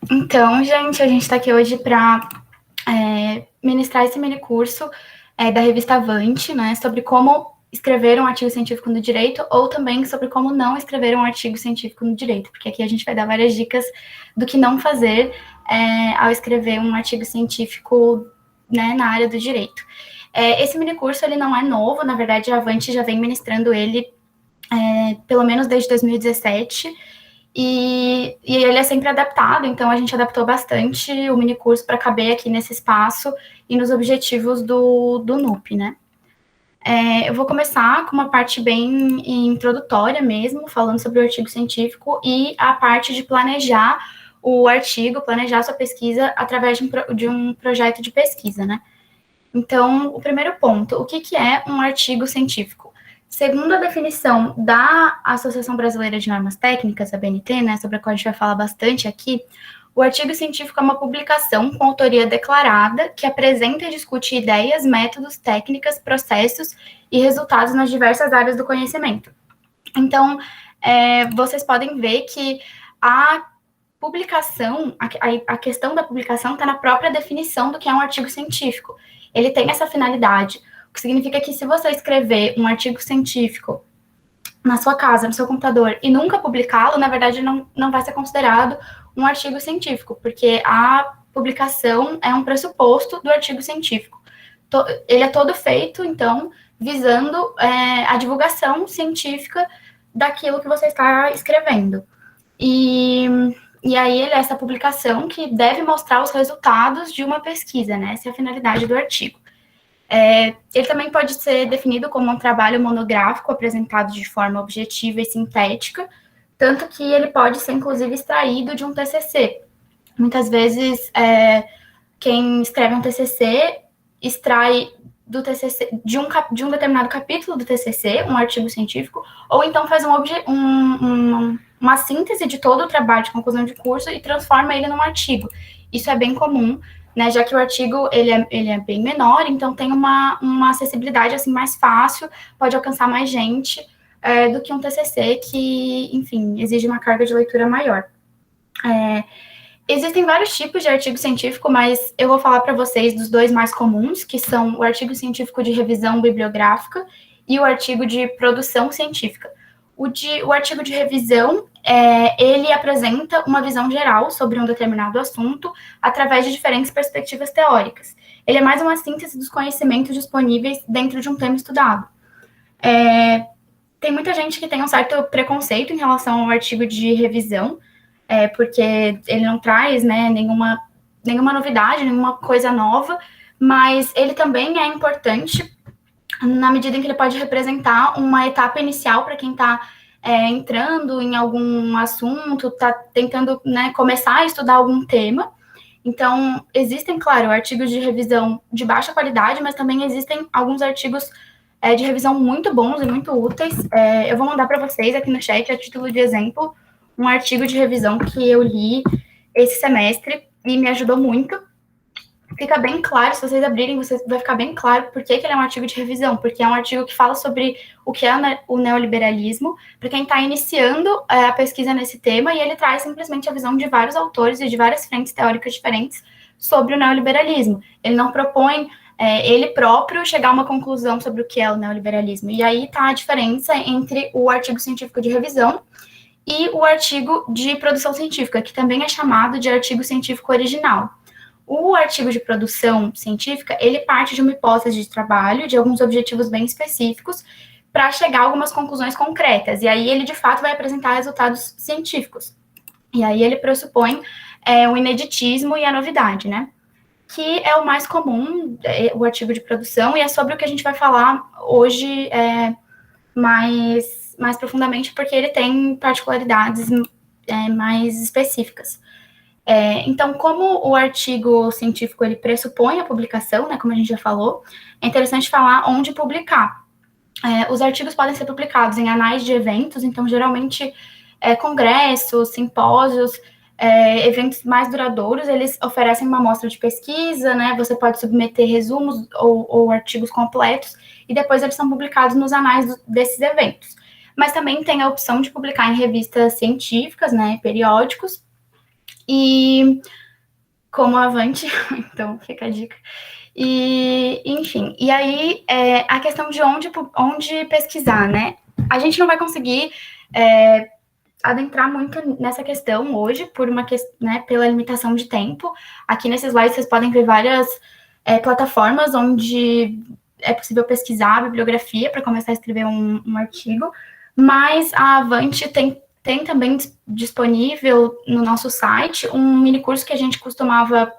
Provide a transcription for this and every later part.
Então, gente, a gente está aqui hoje para ministrar esse mini curso da revista Avante, né, sobre como escrever um artigo científico no direito ou também sobre como não escrever um artigo científico no direito, porque aqui a gente vai dar várias dicas do que não fazer ao escrever um artigo científico, né, na área do direito. Esse mini curso ele não é novo, na verdade a Avante já vem ministrando ele pelo menos desde 2017. E ele é sempre adaptado, então a gente adaptou bastante o mini curso para caber aqui nesse espaço e nos objetivos do NUP, né? Eu vou começar com uma parte bem introdutória mesmo, falando sobre o artigo científico e a parte de planejar o artigo, planejar a sua pesquisa através de um projeto de pesquisa, né? Então, o primeiro ponto, o que é um artigo científico? Segundo a definição da Associação Brasileira de Normas Técnicas, a BNT, né, sobre a qual a gente vai falar bastante aqui, o artigo científico é uma publicação com autoria declarada que apresenta e discute ideias, métodos, técnicas, processos e resultados nas diversas áreas do conhecimento. Então, vocês podem ver que a publicação, a questão da publicação está na própria definição do que é um artigo científico. Ele tem essa finalidade, o que significa que se você escrever um artigo científico na sua casa, no seu computador, e nunca publicá-lo, na verdade não vai ser considerado um artigo científico, porque a publicação é um pressuposto do artigo científico. Ele é todo feito, então, visando a divulgação científica daquilo que você está escrevendo. E aí ele é essa publicação que deve mostrar os resultados de uma pesquisa, né? Essa é a finalidade do artigo. Ele também pode ser definido como um trabalho monográfico apresentado de forma objetiva e sintética, tanto que ele pode ser, inclusive, extraído de um TCC. Muitas vezes, quem escreve um TCC extrai do TCC, de um determinado capítulo do TCC, um artigo científico, ou então faz uma síntese de todo o trabalho de conclusão de curso e transforma ele num artigo. Isso é bem comum, né, já que o artigo ele é bem menor, então tem uma acessibilidade assim, mais fácil, pode alcançar mais gente do que um TCC que, enfim, exige uma carga de leitura maior. Existem vários tipos de artigo científico, mas eu vou falar para vocês dos dois mais comuns, que são o artigo científico de revisão bibliográfica e o artigo de produção científica. O artigo de revisão, ele apresenta uma visão geral sobre um determinado assunto através de diferentes perspectivas teóricas. Ele é mais uma síntese dos conhecimentos disponíveis dentro de um tema estudado. Tem muita gente que tem um certo preconceito em relação ao artigo de revisão, porque ele não traz, né, nenhuma novidade, nenhuma coisa nova, mas ele também é importante na medida em que ele pode representar uma etapa inicial para quem está entrando em algum assunto, está tentando, né, começar a estudar algum tema. Então, existem, claro, artigos de revisão de baixa qualidade, mas também existem alguns artigos de revisão muito bons e muito úteis. Eu vou mandar para vocês aqui no chat, a título de exemplo, um artigo de revisão que eu li esse semestre e me ajudou muito. Fica bem claro, se vocês abrirem, vai ficar bem claro por que ele é um artigo de revisão, porque é um artigo que fala sobre o que é o neoliberalismo, para quem está iniciando a pesquisa nesse tema, e ele traz simplesmente a visão de vários autores e de várias frentes teóricas diferentes sobre o neoliberalismo. Ele não propõe ele próprio chegar a uma conclusão sobre o que é o neoliberalismo. E aí está a diferença entre o artigo científico de revisão e o artigo de produção científica, que também é chamado de artigo científico original. O artigo de produção científica, ele parte de uma hipótese de trabalho, de alguns objetivos bem específicos, para chegar a algumas conclusões concretas. E aí ele, de fato, vai apresentar resultados científicos. E aí ele pressupõe o ineditismo e a novidade, né? Que é o mais comum, o artigo de produção, e é sobre o que a gente vai falar hoje mais profundamente, porque ele tem particularidades mais específicas. Então, como o artigo científico ele pressupõe a publicação, né, como a gente já falou, é interessante falar onde publicar. Os artigos podem ser publicados em anais de eventos, então, geralmente, congressos, simpósios, eventos mais duradouros, eles oferecem uma amostra de pesquisa, né, você pode submeter resumos ou artigos completos, e depois eles são publicados nos anais desses eventos. Mas também tem a opção de publicar em revistas científicas, né, periódicos, E como Avante, então fica a dica. E, enfim, e aí a questão de onde pesquisar, né? A gente não vai conseguir adentrar muito nessa questão hoje, por uma né, pela limitação de tempo. Aqui nesse slide vocês podem ver várias plataformas onde é possível pesquisar a bibliografia para começar a escrever um artigo, mas a Avante tem também disponível no nosso site um mini curso que a gente costumava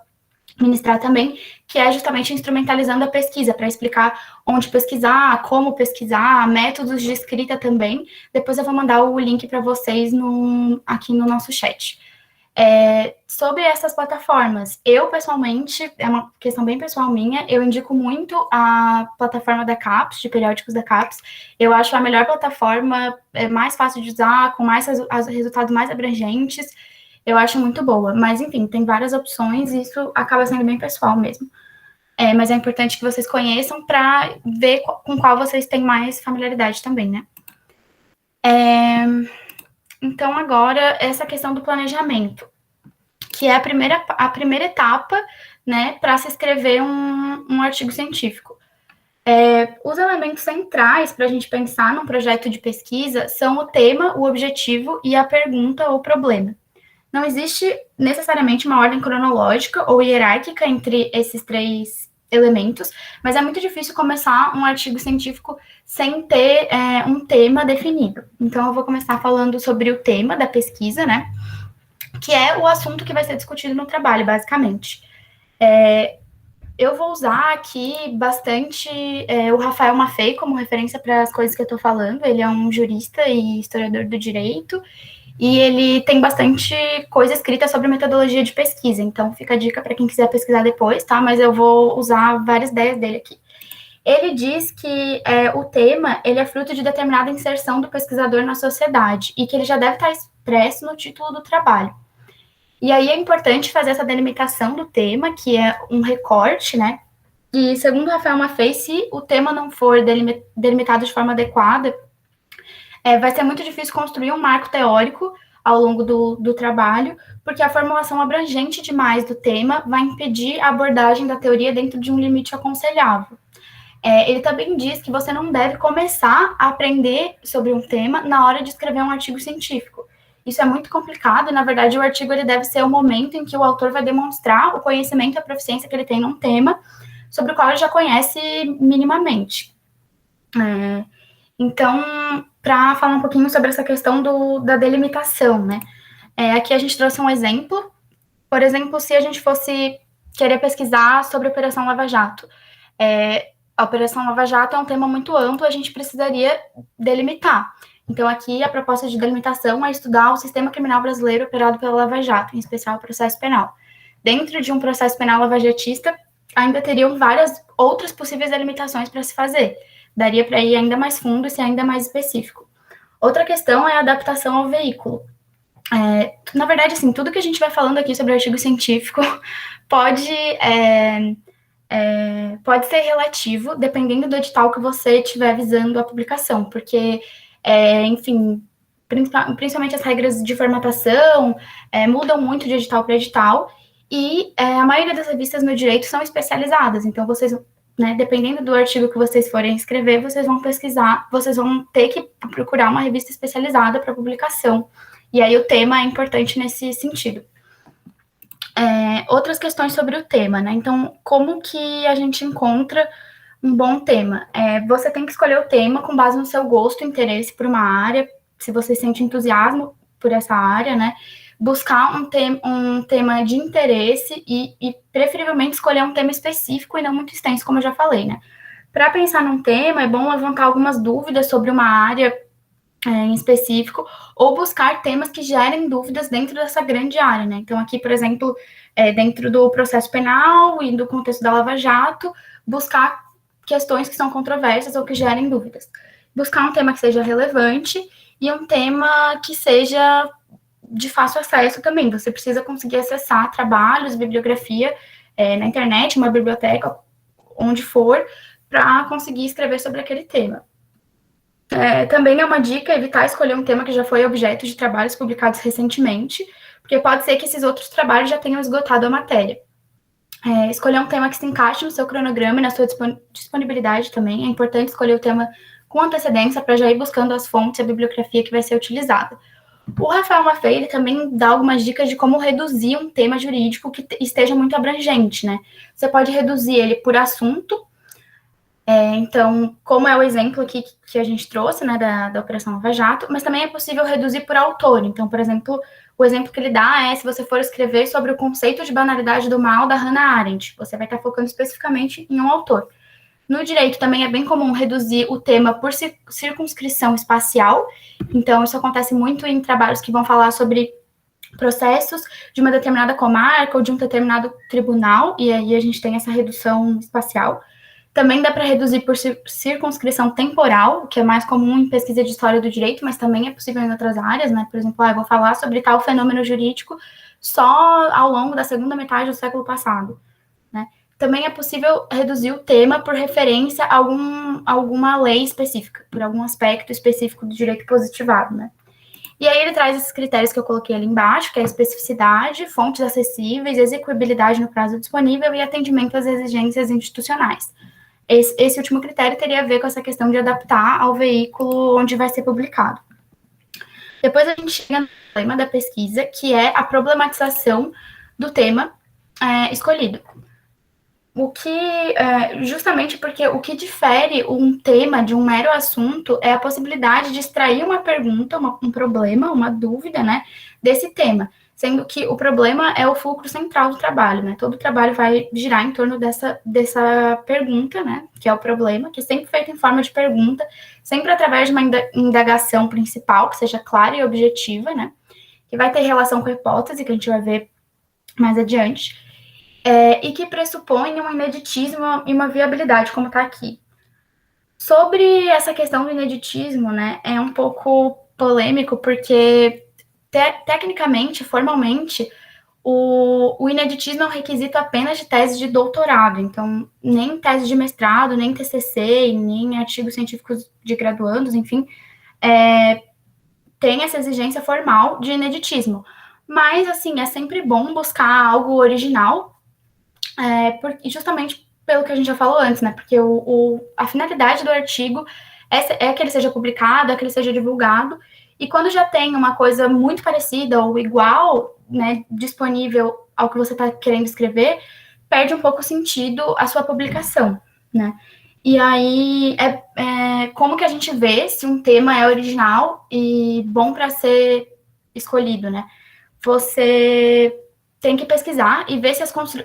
ministrar também, que é justamente instrumentalizando a pesquisa, para explicar onde pesquisar, como pesquisar, métodos de escrita também. Depois eu vou mandar o link para vocês aqui no nosso chat. Sobre essas plataformas, eu pessoalmente, é uma questão bem pessoal minha, eu indico muito a plataforma da CAPES, de periódicos da CAPES. Eu acho a melhor plataforma, mais fácil de usar, com mais resultados mais abrangentes. Eu acho muito boa, mas enfim, tem várias opções e isso acaba sendo bem pessoal mesmo. Mas é importante que vocês conheçam para ver com qual vocês têm mais familiaridade também, né? Então, agora, essa questão do planejamento, que é a primeira etapa, né, para se escrever um artigo científico. Os elementos centrais para a gente pensar num projeto de pesquisa são o tema, o objetivo e a pergunta ou problema. Não existe necessariamente uma ordem cronológica ou hierárquica entre esses três elementos, mas é muito difícil começar um artigo científico sem ter um tema definido. Então, eu vou começar falando sobre o tema da pesquisa, né? Que é o assunto que vai ser discutido no trabalho, basicamente. Eu vou usar aqui bastante o Rafael Maffei como referência para as coisas que eu estou falando. Ele é um jurista e historiador do direito, e ele tem bastante coisa escrita sobre metodologia de pesquisa, então fica a dica para quem quiser pesquisar depois, tá? Mas eu vou usar várias ideias dele aqui. Ele diz que o tema ele é fruto de determinada inserção do pesquisador na sociedade e que ele já deve estar expresso no título do trabalho. E aí é importante fazer essa delimitação do tema, que é um recorte, né? E segundo Rafael Maffei, se o tema não for delimitado de forma adequada, vai ser muito difícil construir um marco teórico ao longo do trabalho, porque a formulação abrangente demais do tema vai impedir a abordagem da teoria dentro de um limite aconselhável. Ele também diz que você não deve começar a aprender sobre um tema na hora de escrever um artigo científico. Isso é muito complicado, e, na verdade, o artigo ele deve ser o momento em que o autor vai demonstrar o conhecimento e a proficiência que ele tem num tema sobre o qual ele já conhece minimamente. Então, para falar um pouquinho sobre essa questão da delimitação, né? Aqui a gente trouxe um exemplo. Por exemplo, se a gente fosse querer pesquisar sobre a Operação Lava Jato. A Operação Lava Jato é um tema muito amplo, a gente precisaria delimitar. Então, aqui a proposta de delimitação é estudar o sistema criminal brasileiro operado pela Lava Jato, em especial o processo penal. Dentro de um processo penal lavajatista, ainda teriam várias outras possíveis delimitações para se fazer. Daria para ir ainda mais fundo e ser ainda mais específico. Outra questão é a adaptação ao veículo. Na verdade, assim, tudo que a gente vai falando aqui sobre artigo científico pode ser relativo, dependendo do edital que você estiver visando a publicação, porque, enfim, principalmente as regras de formatação mudam muito de edital para edital, e a maioria das revistas no direito são especializadas, então vocês, né, dependendo do artigo que vocês forem escrever, vocês vão pesquisar, vocês vão ter que procurar uma revista especializada para publicação, e aí o tema é importante nesse sentido. Outras questões sobre o tema, né? Então, como que a gente encontra um bom tema? Você tem que escolher o tema com base no seu gosto, interesse por uma área, se você sente entusiasmo por essa área, né? Buscar um tema de interesse e preferivelmente escolher um tema específico e não muito extenso, como eu já falei, né? Para pensar num tema, é bom levantar algumas dúvidas sobre uma área em específico, ou buscar temas que gerem dúvidas dentro dessa grande área, né? Então, aqui, por exemplo, dentro do processo penal e do contexto da Lava Jato, buscar questões que são controversas ou que gerem dúvidas. Buscar um tema que seja relevante e um tema que seja de fácil acesso também. Você precisa conseguir acessar trabalhos, bibliografia na internet, uma biblioteca, onde for, para conseguir escrever sobre aquele tema. Também é uma dica evitar escolher um tema que já foi objeto de trabalhos publicados recentemente, porque pode ser que esses outros trabalhos já tenham esgotado a matéria. Escolher um tema que se encaixe no seu cronograma e na sua disponibilidade também. É importante escolher o tema com antecedência para já ir buscando as fontes e a bibliografia que vai ser utilizada. O Rafael Maffei, ele também dá algumas dicas de como reduzir um tema jurídico que esteja muito abrangente, né? Você pode reduzir ele por assunto. Então, como é o exemplo aqui que a gente trouxe, né, da Operação Lava Jato, mas também é possível reduzir por autor. Então, por exemplo, o exemplo que ele dá é se você for escrever sobre o conceito de banalidade do mal da Hannah Arendt, você vai estar focando especificamente em um autor. No direito também é bem comum reduzir o tema por circunscrição espacial, então isso acontece muito em trabalhos que vão falar sobre processos de uma determinada comarca ou de um determinado tribunal, e aí a gente tem essa redução espacial. Também dá para reduzir por circunscrição temporal, que é mais comum em pesquisa de história do direito, mas também é possível em outras áreas, né? Por exemplo, eu vou falar sobre tal fenômeno jurídico só ao longo da segunda metade do século passado, né? Também é possível reduzir o tema por referência a alguma lei específica, por algum aspecto específico do direito positivado, né? E aí ele traz esses critérios que eu coloquei ali embaixo, que é a especificidade, fontes acessíveis, execuibilidade no prazo disponível e atendimento às exigências institucionais. Esse último critério teria a ver com essa questão de adaptar ao veículo onde vai ser publicado. Depois a gente chega no problema da pesquisa, que é a problematização do tema escolhido. Justamente porque o que difere um tema de um mero assunto é a possibilidade de extrair uma pergunta, um problema, uma dúvida, né, desse tema. Sendo que o problema é o fulcro central do trabalho, né? Todo o trabalho vai girar em torno dessa pergunta, né? Que é o problema, que é sempre feito em forma de pergunta, sempre através de uma indagação principal, que seja clara e objetiva, né? Que vai ter relação com a hipótese, que a gente vai ver mais adiante, e que pressupõe um ineditismo e uma viabilidade, como está aqui. Sobre essa questão do ineditismo, né? É um pouco polêmico, porque tecnicamente, formalmente, o ineditismo é um requisito apenas de tese de doutorado, então nem tese de mestrado, nem TCC, nem artigos científicos de graduandos, enfim, tem essa exigência formal de ineditismo. Mas, assim, é sempre bom buscar algo original, justamente pelo que a gente já falou antes, né? Porque a finalidade do artigo é que ele seja publicado, é que ele seja divulgado, e quando já tem uma coisa muito parecida ou igual, né, disponível ao que você está querendo escrever, perde um pouco o sentido a sua publicação, né? E aí, como que a gente vê se um tema é original e bom para ser escolhido, né? Você tem que pesquisar e ver se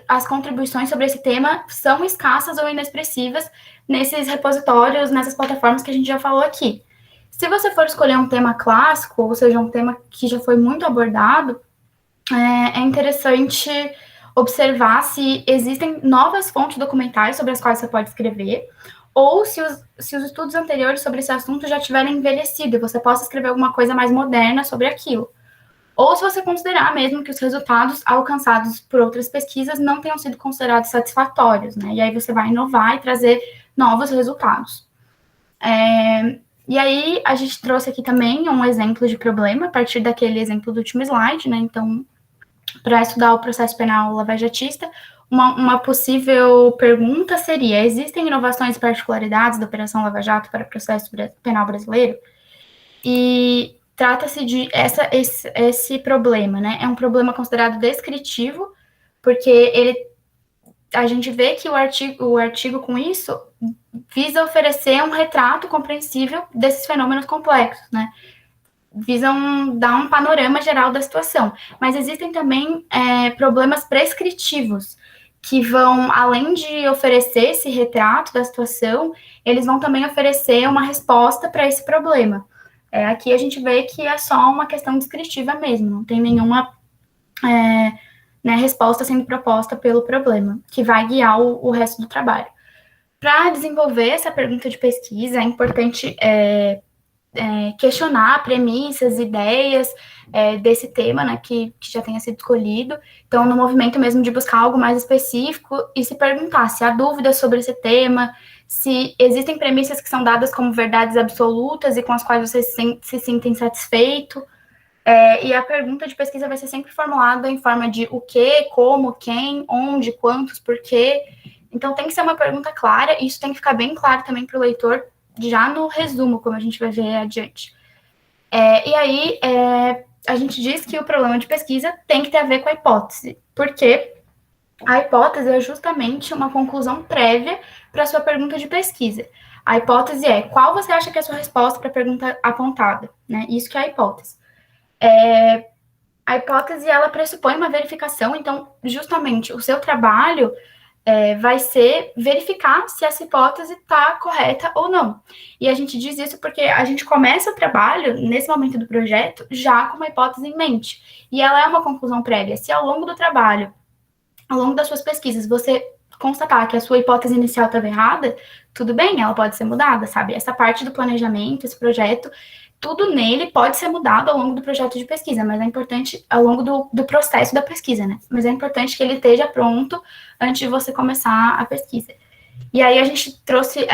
as contribuições sobre esse tema são escassas ou inexpressivas nesses repositórios, nessas plataformas que a gente já falou aqui. Se você for escolher um tema clássico, ou seja, um tema que já foi muito abordado, é interessante observar se existem novas fontes documentais sobre as quais você pode escrever, ou se os estudos anteriores sobre esse assunto já tiverem envelhecido e você possa escrever alguma coisa mais moderna sobre aquilo. Ou se você considerar mesmo que os resultados alcançados por outras pesquisas não tenham sido considerados satisfatórios, né? E aí você vai inovar e trazer novos resultados. E aí a gente trouxe aqui também um exemplo de problema, a partir daquele exemplo do último slide, né? Então, para estudar o processo penal lavajatista, uma possível pergunta seria: existem inovações e particularidades da Operação Lava Jato para o processo penal brasileiro? E trata-se de esse problema, né? É um problema considerado descritivo, porque a gente vê que o artigo com isso visa oferecer um retrato compreensível desses fenômenos complexos, né? Visam dar um panorama geral da situação. Mas existem também problemas prescritivos, que vão, além de oferecer esse retrato da situação, eles vão também oferecer uma resposta para esse problema. Aqui a gente vê que é só uma questão descritiva mesmo, não tem nenhuma resposta sendo proposta pelo problema, que vai guiar o resto do trabalho. Para desenvolver essa pergunta de pesquisa, é importante questionar premissas, ideias desse tema, né, que já tenha sido escolhido. Então, no movimento mesmo de buscar algo mais específico e se perguntar se há dúvidas sobre esse tema, se existem premissas que são dadas como verdades absolutas e com as quais você se sente insatisfeito. E a pergunta de pesquisa vai ser sempre formulada em forma de o que, como, quem, onde, quantos, por quê. Então, tem que ser uma pergunta clara, e isso tem que ficar bem claro também para o leitor, já no resumo, como a gente vai ver adiante. E aí, a gente diz que o problema de pesquisa tem que ter a ver com a hipótese, porque a hipótese é justamente uma conclusão prévia para a sua pergunta de pesquisa. A hipótese é qual você acha que é a sua resposta para a pergunta apontada, né? Isso que é a hipótese. A hipótese, ela pressupõe uma verificação, então, justamente, o seu trabalho vai ser verificar se essa hipótese está correta ou não. E a gente diz isso porque a gente começa o trabalho, nesse momento do projeto, já com uma hipótese em mente. E ela é uma conclusão prévia. Se ao longo do trabalho, ao longo das suas pesquisas, você constatar que a sua hipótese inicial estava errada, tudo bem, ela pode ser mudada, sabe? Essa parte do planejamento, esse projeto, tudo nele pode ser mudado ao longo do projeto de pesquisa, mas é importante, ao longo do processo da pesquisa, né? Mas é importante que ele esteja pronto antes de você começar a pesquisa. E aí a gente trouxe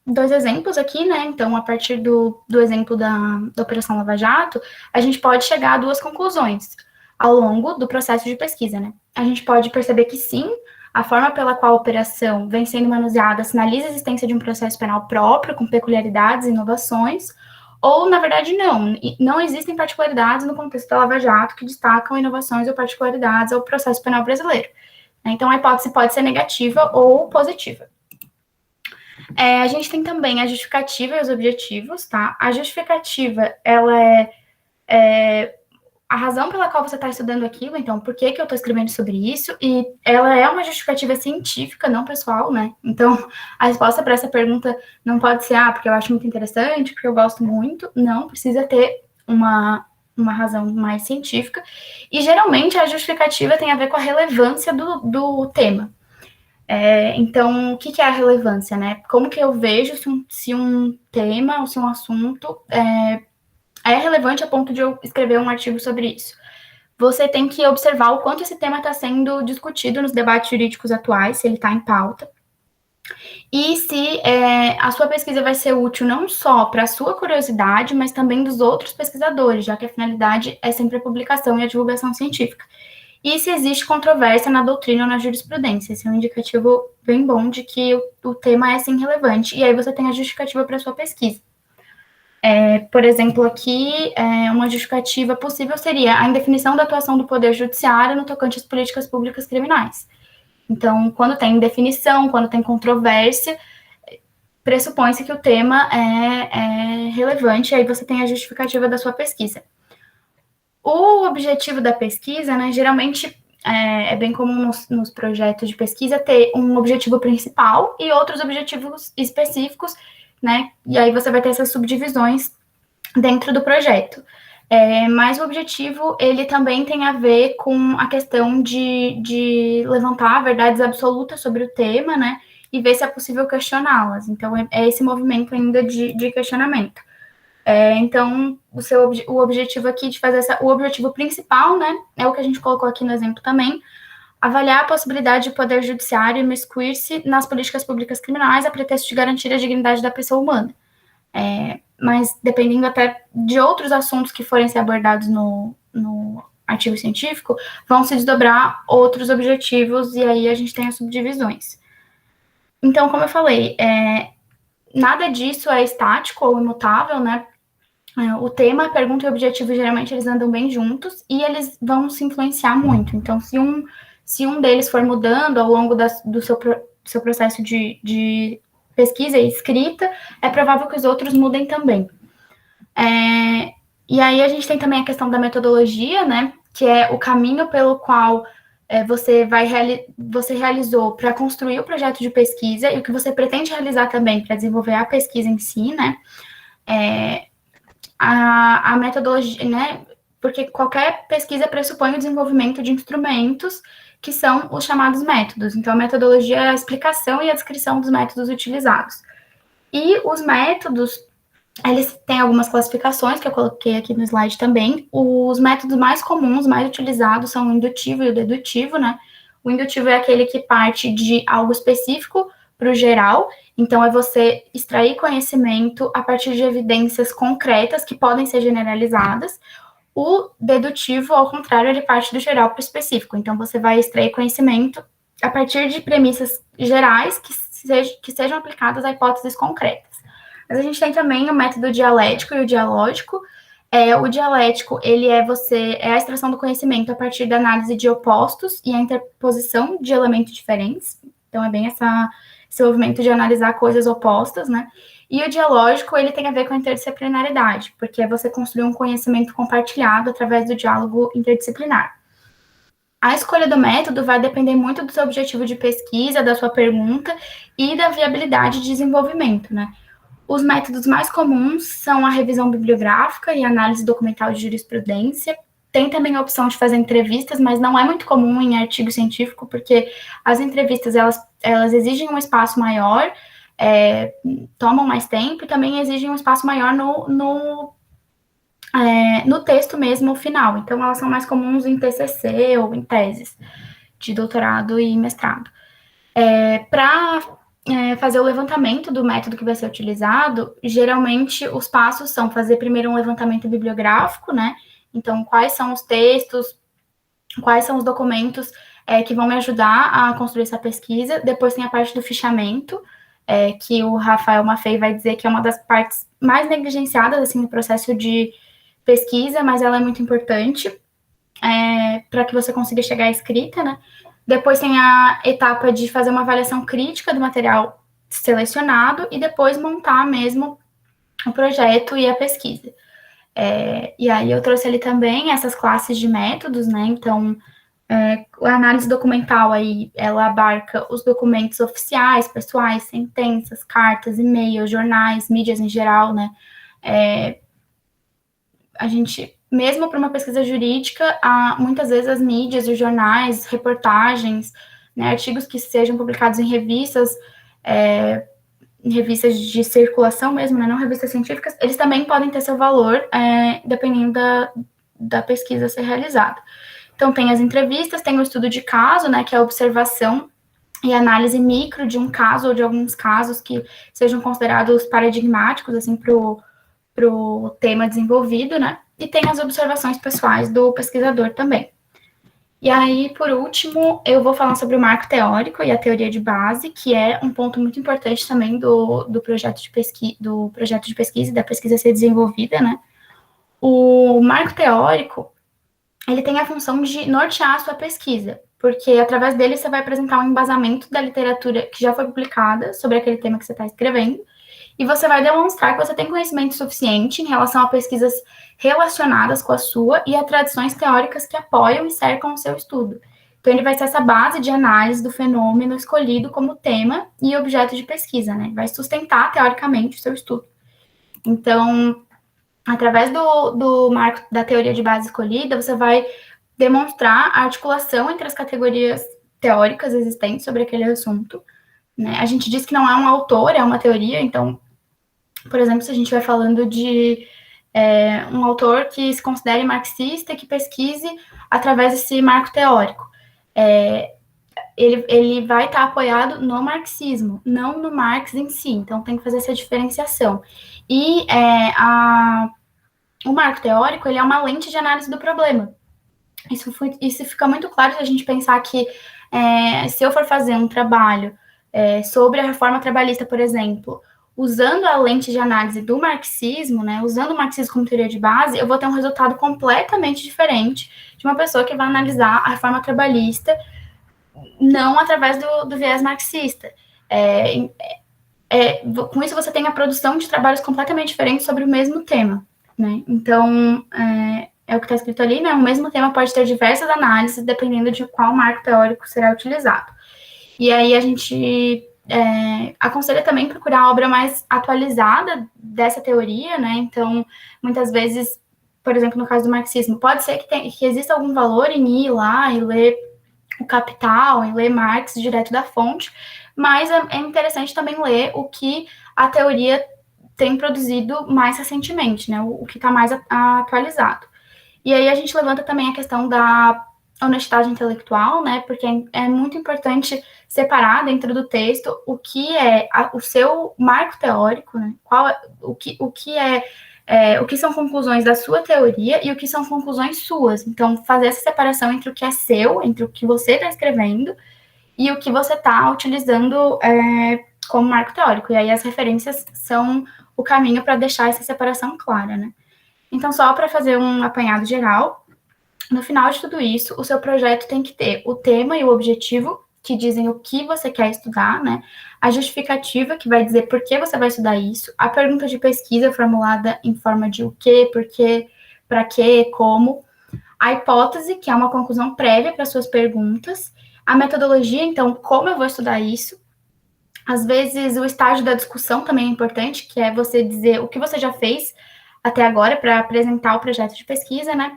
2 exemplos aqui, né? Então, a partir do exemplo da Operação Lava Jato, a gente pode chegar a 2 conclusões ao longo do processo de pesquisa, né? A gente pode perceber que sim, a forma pela qual a operação vem sendo manuseada sinaliza a existência de um processo penal próprio, com peculiaridades e inovações, ou, na verdade, não existem particularidades no contexto da Lava Jato que destacam inovações ou particularidades ao processo penal brasileiro. Então, a hipótese pode ser negativa ou positiva. A gente tem também a justificativa e os objetivos, tá? A justificativa, ela é a razão pela qual você está estudando aquilo, então, por que eu estou escrevendo sobre isso, e ela é uma justificativa científica, não pessoal, né? Então, a resposta para essa pergunta não pode ser, porque eu acho muito interessante, porque eu gosto muito, não, precisa ter uma razão mais científica, e geralmente a justificativa tem a ver com a relevância do tema. Então, o que é a relevância, né? Como que eu vejo se um tema ou se um assunto é relevante a ponto de eu escrever um artigo sobre isso. Você tem que observar o quanto esse tema está sendo discutido nos debates jurídicos atuais, se ele está em pauta, e se a sua pesquisa vai ser útil não só para a sua curiosidade, mas também dos outros pesquisadores, já que a finalidade é sempre a publicação e a divulgação científica. E se existe controvérsia na doutrina ou na jurisprudência. Esse é um indicativo bem bom de que o tema é, sim, relevante. E aí você tem a justificativa para a sua pesquisa. Por exemplo, aqui, uma justificativa possível seria a indefinição da atuação do Poder Judiciário no tocante às políticas públicas criminais. Então, quando tem indefinição, quando tem controvérsia, pressupõe-se que o tema é relevante, e aí você tem a justificativa da sua pesquisa. O objetivo da pesquisa, né, geralmente é bem comum nos projetos de pesquisa ter um objetivo principal e outros objetivos específicos, né? E aí você vai ter essas subdivisões dentro do projeto. Mas o objetivo, ele também tem a ver com a questão de levantar verdades absolutas sobre o tema, né? E ver se é possível questioná-las. Então, é esse movimento ainda de questionamento. Então, o objetivo aqui de fazer o objetivo principal, né? É o que a gente colocou aqui no exemplo também, avaliar a possibilidade de poder judiciário imiscuir-se nas políticas públicas criminais a pretexto de garantir a dignidade da pessoa humana. Mas dependendo até de outros assuntos que forem ser abordados no artigo científico, vão se desdobrar outros objetivos e aí a gente tem as subdivisões. Então, como eu falei, nada disso é estático ou imutável, né? O tema, a pergunta e o objetivo, geralmente, eles andam bem juntos e eles vão se influenciar muito. Então, se um deles for mudando ao longo do seu processo de pesquisa e escrita, é provável que os outros mudem também. E aí a gente tem também a questão da metodologia, né? Que é o caminho pelo qual você realizou para construir o projeto de pesquisa e o que você pretende realizar também para desenvolver a pesquisa em si, né? A metodologia, né? Porque qualquer pesquisa pressupõe o desenvolvimento de instrumentos que são os chamados métodos. Então, a metodologia é a explicação e a descrição dos métodos utilizados. E os métodos, eles têm algumas classificações que eu coloquei aqui no slide também. Os métodos mais comuns, mais utilizados, são o indutivo e o dedutivo, né? O indutivo é aquele que parte de algo específico para o geral. Então, é você extrair conhecimento a partir de evidências concretas que podem ser generalizadas. O dedutivo, ao contrário, ele parte do geral para o específico. Então, você vai extrair conhecimento a partir de premissas gerais que sejam aplicadas a hipóteses concretas. Mas a gente tem também o método dialético e o dialógico. O dialético, ele é a extração do conhecimento a partir da análise de opostos e a interposição de elementos diferentes. Então, é bem esse movimento de analisar coisas opostas, né? E o dialógico, ele tem a ver com a interdisciplinaridade, porque é você construir um conhecimento compartilhado através do diálogo interdisciplinar. A escolha do método vai depender muito do seu objetivo de pesquisa, da sua pergunta e da viabilidade de desenvolvimento, né? Os métodos mais comuns são a revisão bibliográfica e análise documental de jurisprudência. Tem também a opção de fazer entrevistas, mas não é muito comum em artigo científico, porque as entrevistas, elas exigem um espaço maior, tomam mais tempo e também exigem um espaço maior no texto mesmo final. Então, elas são mais comuns em TCC ou em teses de doutorado e mestrado. Para fazer o levantamento do método que vai ser utilizado, geralmente os passos são fazer primeiro um levantamento bibliográfico, né? Então, quais são os textos, quais são os documentos que vão me ajudar a construir essa pesquisa. Depois tem a parte do fichamento, que o Rafael Maffei vai dizer que é uma das partes mais negligenciadas, assim, no processo de pesquisa, mas ela é muito importante para que você consiga chegar à escrita, né? Depois tem a etapa de fazer uma avaliação crítica do material selecionado e depois montar mesmo o projeto e a pesquisa. E aí eu trouxe ali também essas classes de métodos, né? Então, a análise documental aí, ela abarca os documentos oficiais, pessoais, sentenças, cartas, e-mails, jornais, mídias em geral, né? A gente, mesmo para uma pesquisa jurídica, muitas vezes as mídias, os jornais, reportagens, né, artigos que sejam publicados em revistas de circulação mesmo, né, não revistas científicas, eles também podem ter seu valor, dependendo da pesquisa a ser realizada. Então, tem as entrevistas, tem o estudo de caso, né, que é a observação e análise micro de um caso ou de alguns casos que sejam considerados paradigmáticos, assim, para o tema desenvolvido, né? E tem as observações pessoais do pesquisador também. E aí, por último, eu vou falar sobre o marco teórico e a teoria de base, que é um ponto muito importante também do projeto de pesquisa e da pesquisa a ser desenvolvida, né? O marco teórico, ele tem a função de nortear a sua pesquisa, porque através dele você vai apresentar um embasamento da literatura que já foi publicada sobre aquele tema que você está escrevendo, e você vai demonstrar que você tem conhecimento suficiente em relação a pesquisas relacionadas com a sua e a tradições teóricas que apoiam e cercam o seu estudo. Então, ele vai ser essa base de análise do fenômeno escolhido como tema e objeto de pesquisa, né? Vai sustentar, teoricamente, o seu estudo. Então, através do marco da teoria de base escolhida, você vai demonstrar a articulação entre as categorias teóricas existentes sobre aquele assunto, né? A gente diz que não é um autor, é uma teoria. Então, por exemplo, se a gente vai falando de um autor que se considere marxista e que pesquise através desse marco teórico, ele vai estar apoiado no marxismo, não no Marx em si. Então, tem que fazer essa diferenciação. E o marco teórico, ele é uma lente de análise do problema. Isso fica muito claro se a gente pensar que se eu for fazer um trabalho sobre a reforma trabalhista, por exemplo, usando a lente de análise do marxismo, né, usando o marxismo como teoria de base, eu vou ter um resultado completamente diferente de uma pessoa que vai analisar a reforma trabalhista não através do viés marxista. Com isso, você tem a produção de trabalhos completamente diferentes sobre o mesmo tema, né? Então, é o que está escrito ali, né? O mesmo tema pode ter diversas análises, dependendo de qual marco teórico será utilizado. E aí a gente aconselha também procurar a obra mais atualizada dessa teoria, né? Então, muitas vezes, por exemplo, no caso do marxismo, pode ser que exista algum valor em ir lá e ler o Capital, em ler Marx direto da fonte, mas é interessante também ler o que a teoria tem produzido mais recentemente, né? O que está mais atualizado. E aí a gente levanta também a questão da honestidade intelectual, né? Porque é muito importante separar dentro do texto o que é o seu marco teórico, né? O que é o que são conclusões da sua teoria e o que são conclusões suas. Então, fazer essa separação entre o que é seu, entre o que você está escrevendo e o que você está utilizando como marco teórico. E aí as referências são o caminho para deixar essa separação clara, né? Então, só para fazer um apanhado geral, no final de tudo isso, o seu projeto tem que ter o tema e o objetivo, que dizem o que você quer estudar, né? A justificativa, que vai dizer por que você vai estudar isso. A pergunta de pesquisa, formulada em forma de o quê, por quê, para quê, como. A hipótese, que é uma conclusão prévia para suas perguntas. A metodologia, então, como eu vou estudar isso. Às vezes, o estágio da discussão também é importante, que é você dizer o que você já fez até agora para apresentar o projeto de pesquisa, né?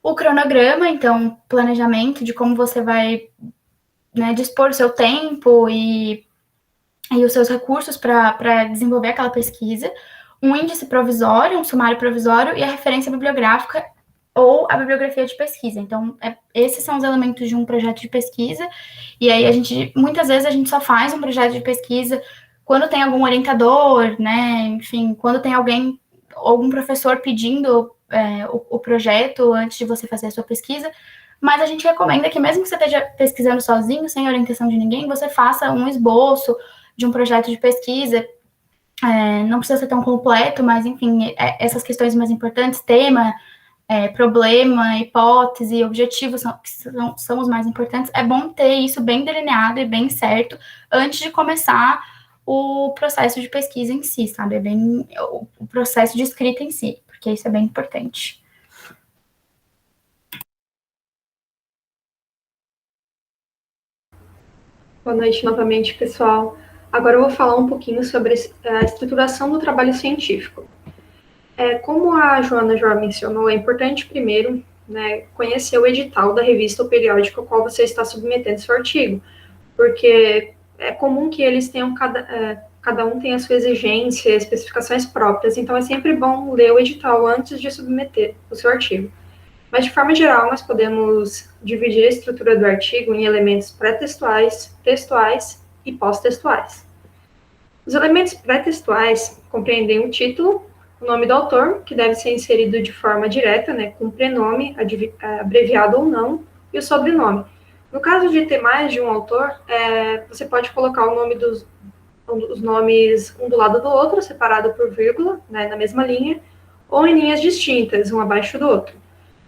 O cronograma, então, planejamento de como você vai, né, dispor o seu tempo e os seus recursos para desenvolver aquela pesquisa. Um índice provisório, um sumário provisório e a referência bibliográfica ou a bibliografia de pesquisa. Então, esses são os elementos de um projeto de pesquisa. E aí, muitas vezes, a gente só faz um projeto de pesquisa quando tem algum orientador, né? Enfim, quando tem algum professor pedindo o projeto antes de você fazer a sua pesquisa. Mas a gente recomenda que, mesmo que você esteja pesquisando sozinho, sem orientação de ninguém, você faça um esboço de um projeto de pesquisa. Não precisa ser tão completo, mas, enfim, essas questões mais importantes, tema, problema, hipótese, objetivo, são os mais importantes. É bom ter isso bem delineado e bem certo antes de começar o processo de pesquisa em si, sabe? O processo de escrita em si, porque isso é bem importante. Boa noite novamente, pessoal. Agora eu vou falar um pouquinho sobre a estruturação do trabalho científico. Como a Joana já mencionou, é importante primeiro, né, conhecer o edital da revista ou periódico ao qual você está submetendo seu artigo, porque é comum que eles tenham, cada um tem a sua exigência, especificações próprias, então é sempre bom ler o edital antes de submeter o seu artigo. Mas, de forma geral, nós podemos dividir a estrutura do artigo em elementos pré-textuais, textuais e pós-textuais. Os elementos pré-textuais compreendem o título, o nome do autor, que deve ser inserido de forma direta, né, com prenome, abreviado ou não, e o sobrenome. No caso de ter mais de um autor, você pode colocar os nomes um do lado do outro, separado por vírgula, né, na mesma linha, ou em linhas distintas, um abaixo do outro.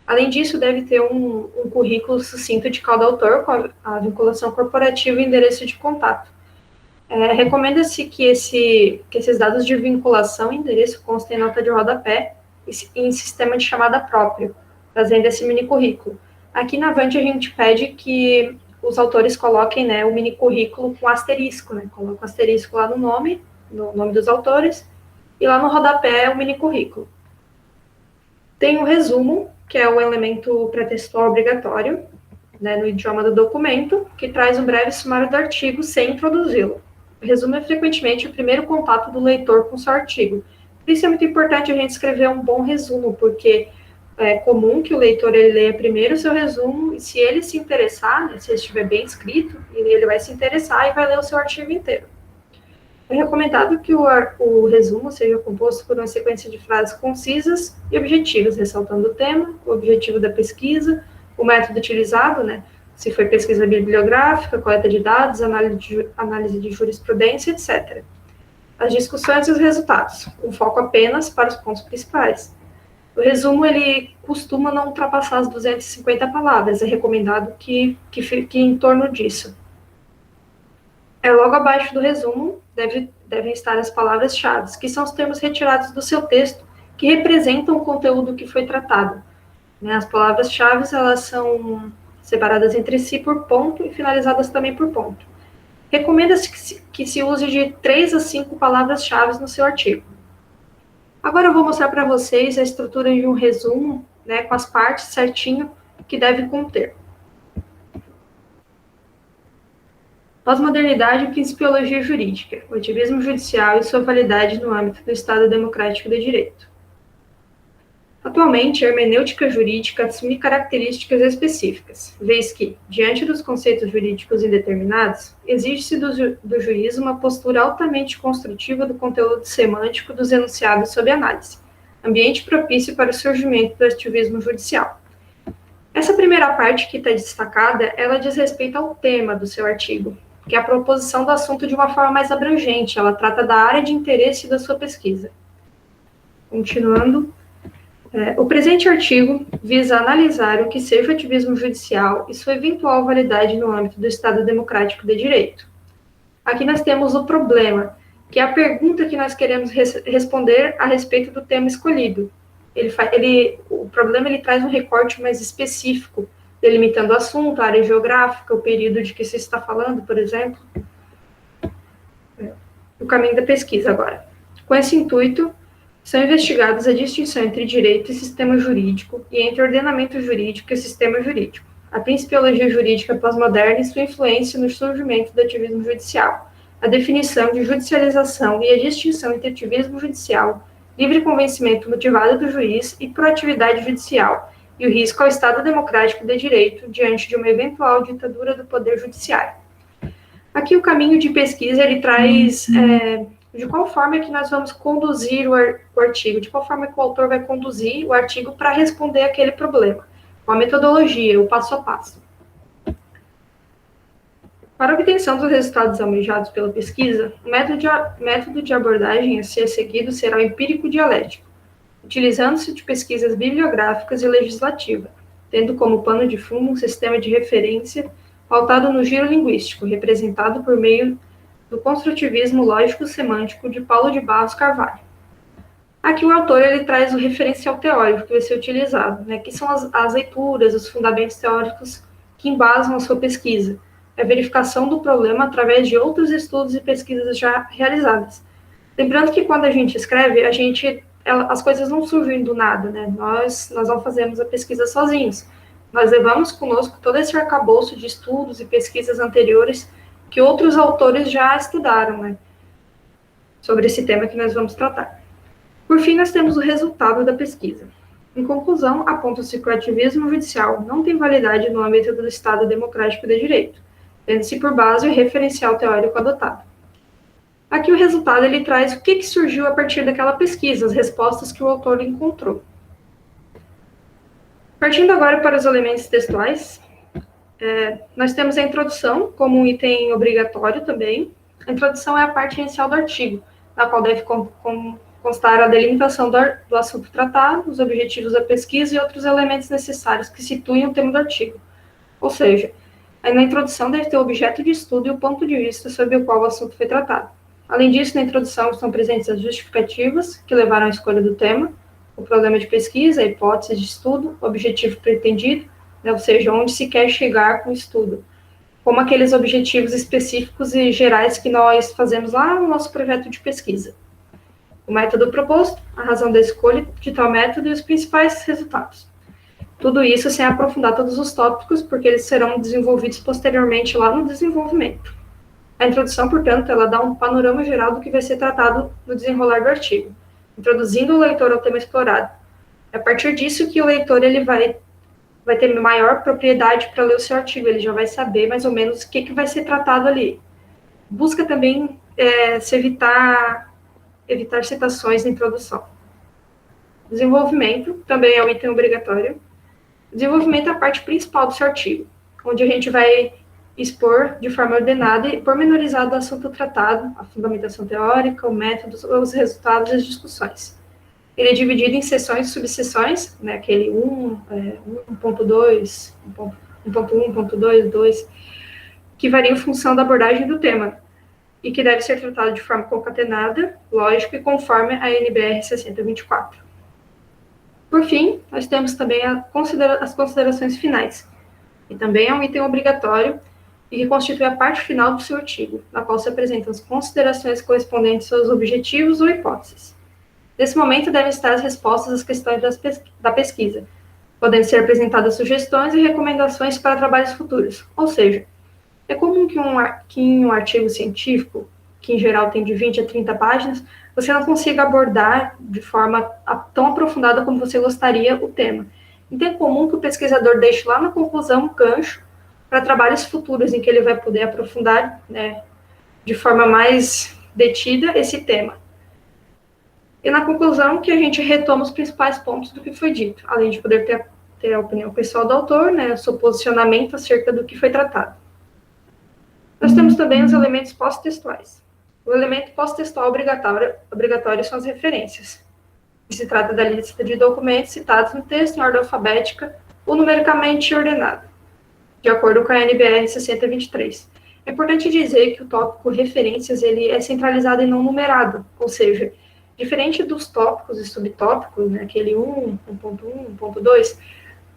Além disso, deve ter um currículo sucinto de cada autor, com a vinculação corporativa e endereço de contato. Recomenda-se que esses dados de vinculação e endereço constem em nota de rodapé e em sistema de chamada próprio, trazendo esse mini currículo. Aqui na Avante, a gente pede que os autores coloquem, né, o mini currículo com asterisco, né, coloca o asterisco lá no nome dos autores, e lá no rodapé o mini currículo. Tem o resumo, que é o elemento pré-textual obrigatório, né, no idioma do documento, que traz um breve sumário do artigo sem introduzi-lo. O resumo é frequentemente o primeiro contato do leitor com seu artigo. Por isso é muito importante a gente escrever um bom resumo, porque é comum que o leitor ele leia primeiro o seu resumo, e se ele se interessar, né, se ele estiver bem escrito, ele vai se interessar e vai ler o seu artigo inteiro. É recomendado que o resumo seja composto por uma sequência de frases concisas e objetivas, ressaltando o tema, o objetivo da pesquisa, o método utilizado, né, se foi pesquisa bibliográfica, coleta de dados, análise de jurisprudência, etc. As discussões e os resultados, com foco apenas para os pontos principais. O resumo, ele costuma não ultrapassar as 250 palavras, é recomendado que fique em torno disso. Logo abaixo do resumo, devem estar as palavras-chave, que são os termos retirados do seu texto, que representam o conteúdo que foi tratado. As palavras-chave, elas são separadas entre si por ponto e finalizadas também por ponto. Recomenda-se que se use de 3 a 5 palavras-chave no seu artigo. Agora eu vou mostrar para vocês a estrutura de um resumo, né, com as partes certinho que deve conter. Pós-modernidade e principiologia jurídica, o ativismo judicial e sua validade no âmbito do Estado Democrático de Direito. Atualmente, a hermenêutica jurídica assume características específicas, vez que, diante dos conceitos jurídicos indeterminados, exige-se do juiz uma postura altamente construtiva do conteúdo semântico dos enunciados sob análise, ambiente propício para o surgimento do ativismo judicial. Essa primeira parte que está destacada, ela diz respeito ao tema do seu artigo, que é a proposição do assunto de uma forma mais abrangente, ela trata da área de interesse da sua pesquisa. Continuando, o presente artigo visa analisar o que seja o ativismo judicial e sua eventual validade no âmbito do Estado Democrático de Direito. Aqui nós temos o problema, que é a pergunta que nós queremos responder a respeito do tema escolhido. O problema ele traz um recorte mais específico, delimitando o assunto, a área geográfica, o período de que se está falando, por exemplo. O caminho da pesquisa agora. Com esse intuito, são investigadas a distinção entre direito e sistema jurídico e entre ordenamento jurídico e sistema jurídico, a principiologia jurídica pós-moderna e sua influência no surgimento do ativismo judicial, a definição de judicialização e a distinção entre ativismo judicial, livre convencimento motivado do juiz e proatividade judicial, e o risco ao Estado democrático de direito diante de uma eventual ditadura do poder judiciário. Aqui o caminho de pesquisa, ele traz de qual forma é que nós vamos conduzir o artigo, de qual forma é que o autor vai conduzir o artigo para responder aquele problema, com a metodologia, o passo a passo. Para a obtenção dos resultados almejados pela pesquisa, o método de abordagem a ser seguido será o empírico dialético, utilizando-se de pesquisas bibliográficas e legislativa, tendo como pano de fundo um sistema de referência pautado no giro linguístico, representado por meio do construtivismo lógico-semântico de Paulo de Barros Carvalho. Aqui o autor ele traz o referencial teórico que vai ser utilizado, que são as leituras, os fundamentos teóricos que embasam a sua pesquisa, a verificação do problema através de outros estudos e pesquisas já realizadas. Lembrando que quando a gente escreve, as coisas não surgem do nada, Nós não fazemos a pesquisa sozinhos. Nós levamos conosco todo esse arcabouço de estudos e pesquisas anteriores que outros autores já estudaram, sobre esse tema que nós vamos tratar. Por fim, nós temos o resultado da pesquisa. Em conclusão, aponta-se que o ativismo judicial não tem validade no âmbito do Estado Democrático de Direito, tendo-se por base o referencial teórico adotado. Aqui o resultado ele traz o que surgiu a partir daquela pesquisa, as respostas que o autor encontrou. Partindo agora para os elementos textuais, nós temos a introdução como um item obrigatório também. A introdução é a parte inicial do artigo, na qual deve constar a delimitação do assunto tratado, os objetivos da pesquisa e outros elementos necessários que situem o tema do artigo. Ou seja, na introdução deve ter o objeto de estudo e o ponto de vista sobre o qual o assunto foi tratado. Além disso, na introdução estão presentes as justificativas que levaram à escolha do tema, o problema de pesquisa, a hipótese de estudo, o objetivo pretendido, ou seja, onde se quer chegar com o estudo, como aqueles objetivos específicos e gerais que nós fazemos lá no nosso projeto de pesquisa. O método proposto, a razão da escolha de tal método e os principais resultados. Tudo isso sem aprofundar todos os tópicos, porque eles serão desenvolvidos posteriormente lá no desenvolvimento. A introdução, portanto, ela dá um panorama geral do que vai ser tratado no desenrolar do artigo, introduzindo o leitor ao tema explorado. É a partir disso que o leitor ele vai ter maior propriedade para ler o seu artigo, ele já vai saber mais ou menos o que vai ser tratado ali. Busca também se evitar citações na introdução. Desenvolvimento também é um item obrigatório. Desenvolvimento é a parte principal do seu artigo, onde a gente vai expor de forma ordenada e pormenorizada o assunto tratado, a fundamentação teórica, o método, os resultados e as discussões. Ele é dividido em seções e subseções, aquele 1.2, 1.1, 1.2, 2, que varia em função da abordagem do tema, e que deve ser tratado de forma concatenada, lógica e conforme a NBR 6024. Por fim, nós temos também as considerações finais, que também é um item obrigatório e que constitui a parte final do seu artigo, na qual se apresentam as considerações correspondentes aos objetivos ou hipóteses. Nesse momento, devem estar as respostas às questões da pesquisa, podendo ser apresentadas sugestões e recomendações para trabalhos futuros. Ou seja, é comum que em um artigo científico, que em geral tem de 20 a 30 páginas, você não consiga abordar de forma tão aprofundada como você gostaria o tema. Então, é comum que o pesquisador deixe lá na conclusão um gancho para trabalhos futuros, em que ele vai poder aprofundar de forma mais detida esse tema. E na conclusão, que a gente retoma os principais pontos do que foi dito, além de poder ter a opinião pessoal do autor, né, o seu posicionamento acerca do que foi tratado. Nós temos também os elementos pós-textuais. O elemento pós-textual obrigatório são as referências. Se trata da lista de documentos citados no texto em ordem alfabética ou numericamente ordenada, de acordo com a NBR 6023. É importante dizer que o tópico referências ele é centralizado e não numerado, ou seja, diferente dos tópicos e subtópicos, né, aquele 1, 1.1, 1.2,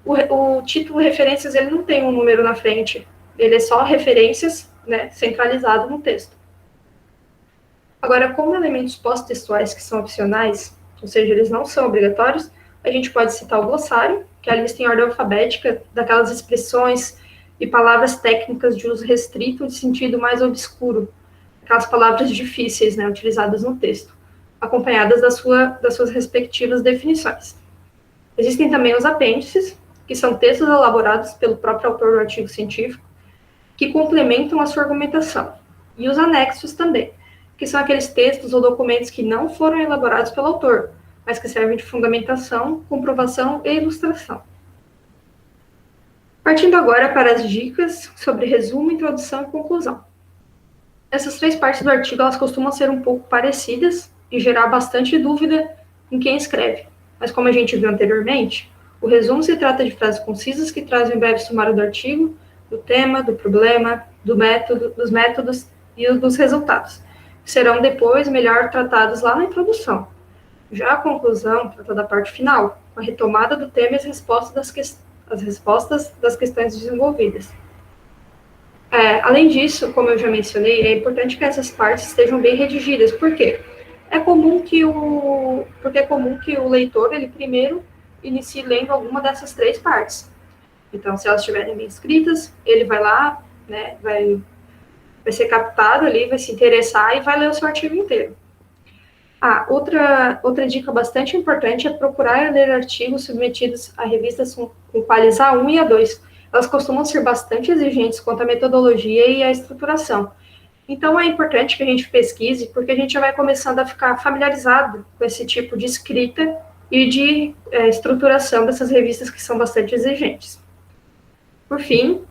o título referências ele não tem um número na frente, ele é só referências, né, centralizado no texto. Agora, como elementos pós-textuais que são opcionais, ou seja, eles não são obrigatórios, a gente pode citar o glossário, que é a lista em ordem alfabética daquelas expressões e palavras técnicas de uso restrito de sentido mais obscuro, aquelas palavras difíceis, né, utilizadas no texto, acompanhadas das suas respectivas definições. Existem também os apêndices, que são textos elaborados pelo próprio autor do artigo científico, que complementam a sua argumentação, e os anexos também, que são aqueles textos ou documentos que não foram elaborados pelo autor, mas que servem de fundamentação, comprovação e ilustração. Partindo agora para as dicas sobre resumo, introdução e conclusão. Essas três partes do artigo elas costumam ser um pouco parecidas e gerar bastante dúvida em quem escreve, mas como a gente viu anteriormente, o resumo se trata de frases concisas que trazem um breve sumário do artigo, do tema, do problema, do método, dos métodos e dos resultados, que serão depois melhor tratados lá na introdução. Já a conclusão trata da parte final, com a retomada do tema e as respostas das questões desenvolvidas. Além disso, como eu já mencionei, é importante que essas partes estejam bem redigidas. Por quê? Porque é comum que o leitor, ele primeiro inicie lendo alguma dessas três partes. Então, se elas estiverem bem escritas, ele vai lá, né, vai ser captado ali, vai se interessar e vai ler o seu artigo inteiro. Outra dica bastante importante é procurar ler artigos submetidos a revistas com qualis A1 e A2. Elas costumam ser bastante exigentes quanto à metodologia e à estruturação. Então, é importante que a gente pesquise, porque a gente já vai começando a ficar familiarizado com esse tipo de escrita e de estruturação dessas revistas que são bastante exigentes. Por fim,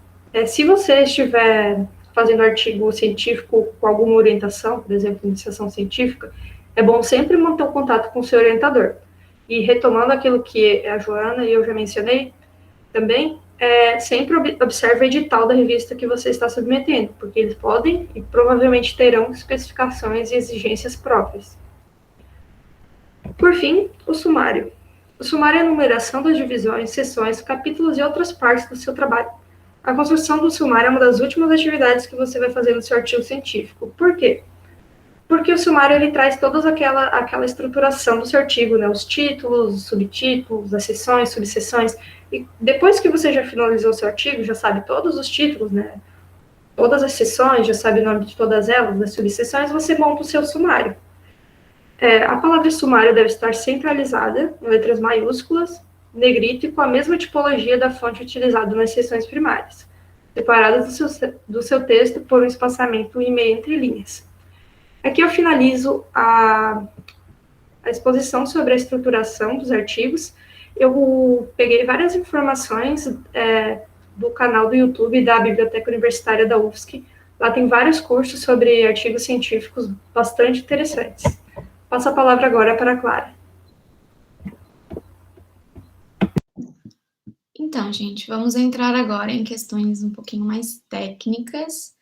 se você estiver fazendo artigo científico com alguma orientação, por exemplo, iniciação científica, é bom sempre manter um contato com o seu orientador. E retomando aquilo que a Joana e eu já mencionei, também, sempre observe o edital da revista que você está submetendo, porque eles podem e provavelmente terão especificações e exigências próprias. Por fim, o sumário. O sumário é a numeração das divisões, seções, capítulos e outras partes do seu trabalho. A construção do sumário é uma das últimas atividades que você vai fazer no seu artigo científico. Por quê? Porque o sumário ele traz toda aquela estruturação do seu artigo, né? Os títulos, os subtítulos, as seções, subseções. E depois que você já finalizou o seu artigo, já sabe todos os títulos, né? Todas as seções, já sabe o nome de todas elas, das subseções, você monta o seu sumário. A palavra sumário deve estar centralizada, em letras maiúsculas, negrito e com a mesma tipologia da fonte utilizada nas seções primárias, separadas do seu texto por um espaçamento e meio entre linhas. Aqui eu finalizo a exposição sobre a estruturação dos artigos. Eu peguei várias informações do canal do YouTube da Biblioteca Universitária da UFSC. Lá tem vários cursos sobre artigos científicos bastante interessantes. Passo a palavra agora para a Clara. Então, gente, vamos entrar agora em questões um pouquinho mais técnicas,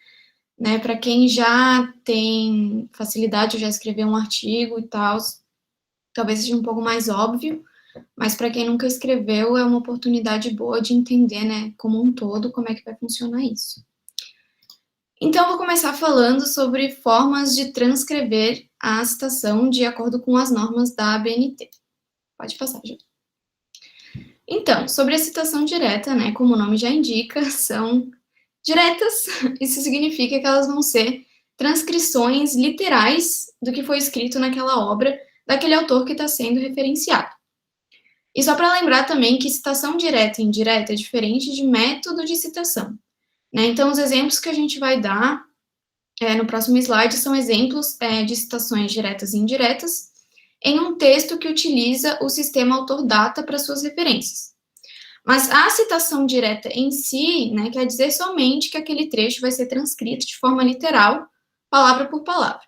né? Para quem já tem facilidade, já escreveu um artigo e tal, talvez seja um pouco mais óbvio, mas para quem nunca escreveu, é uma oportunidade boa de entender, né, como um todo, como é que vai funcionar isso. Então, vou começar falando sobre formas de transcrever a citação de acordo com as normas da ABNT. Pode passar, Ju. Então, sobre a citação direta, né, como o nome já indica, são diretas. Isso significa que elas vão ser transcrições literais do que foi escrito naquela obra, daquele autor que está sendo referenciado. E só para lembrar também que citação direta e indireta é diferente de método de citação, né? Então, os exemplos que a gente vai dar no próximo slide são exemplos de citações diretas e indiretas, em um texto que utiliza o sistema autor-data para suas referências. Mas a citação direta em si, né, quer dizer somente que aquele trecho vai ser transcrito de forma literal, palavra por palavra.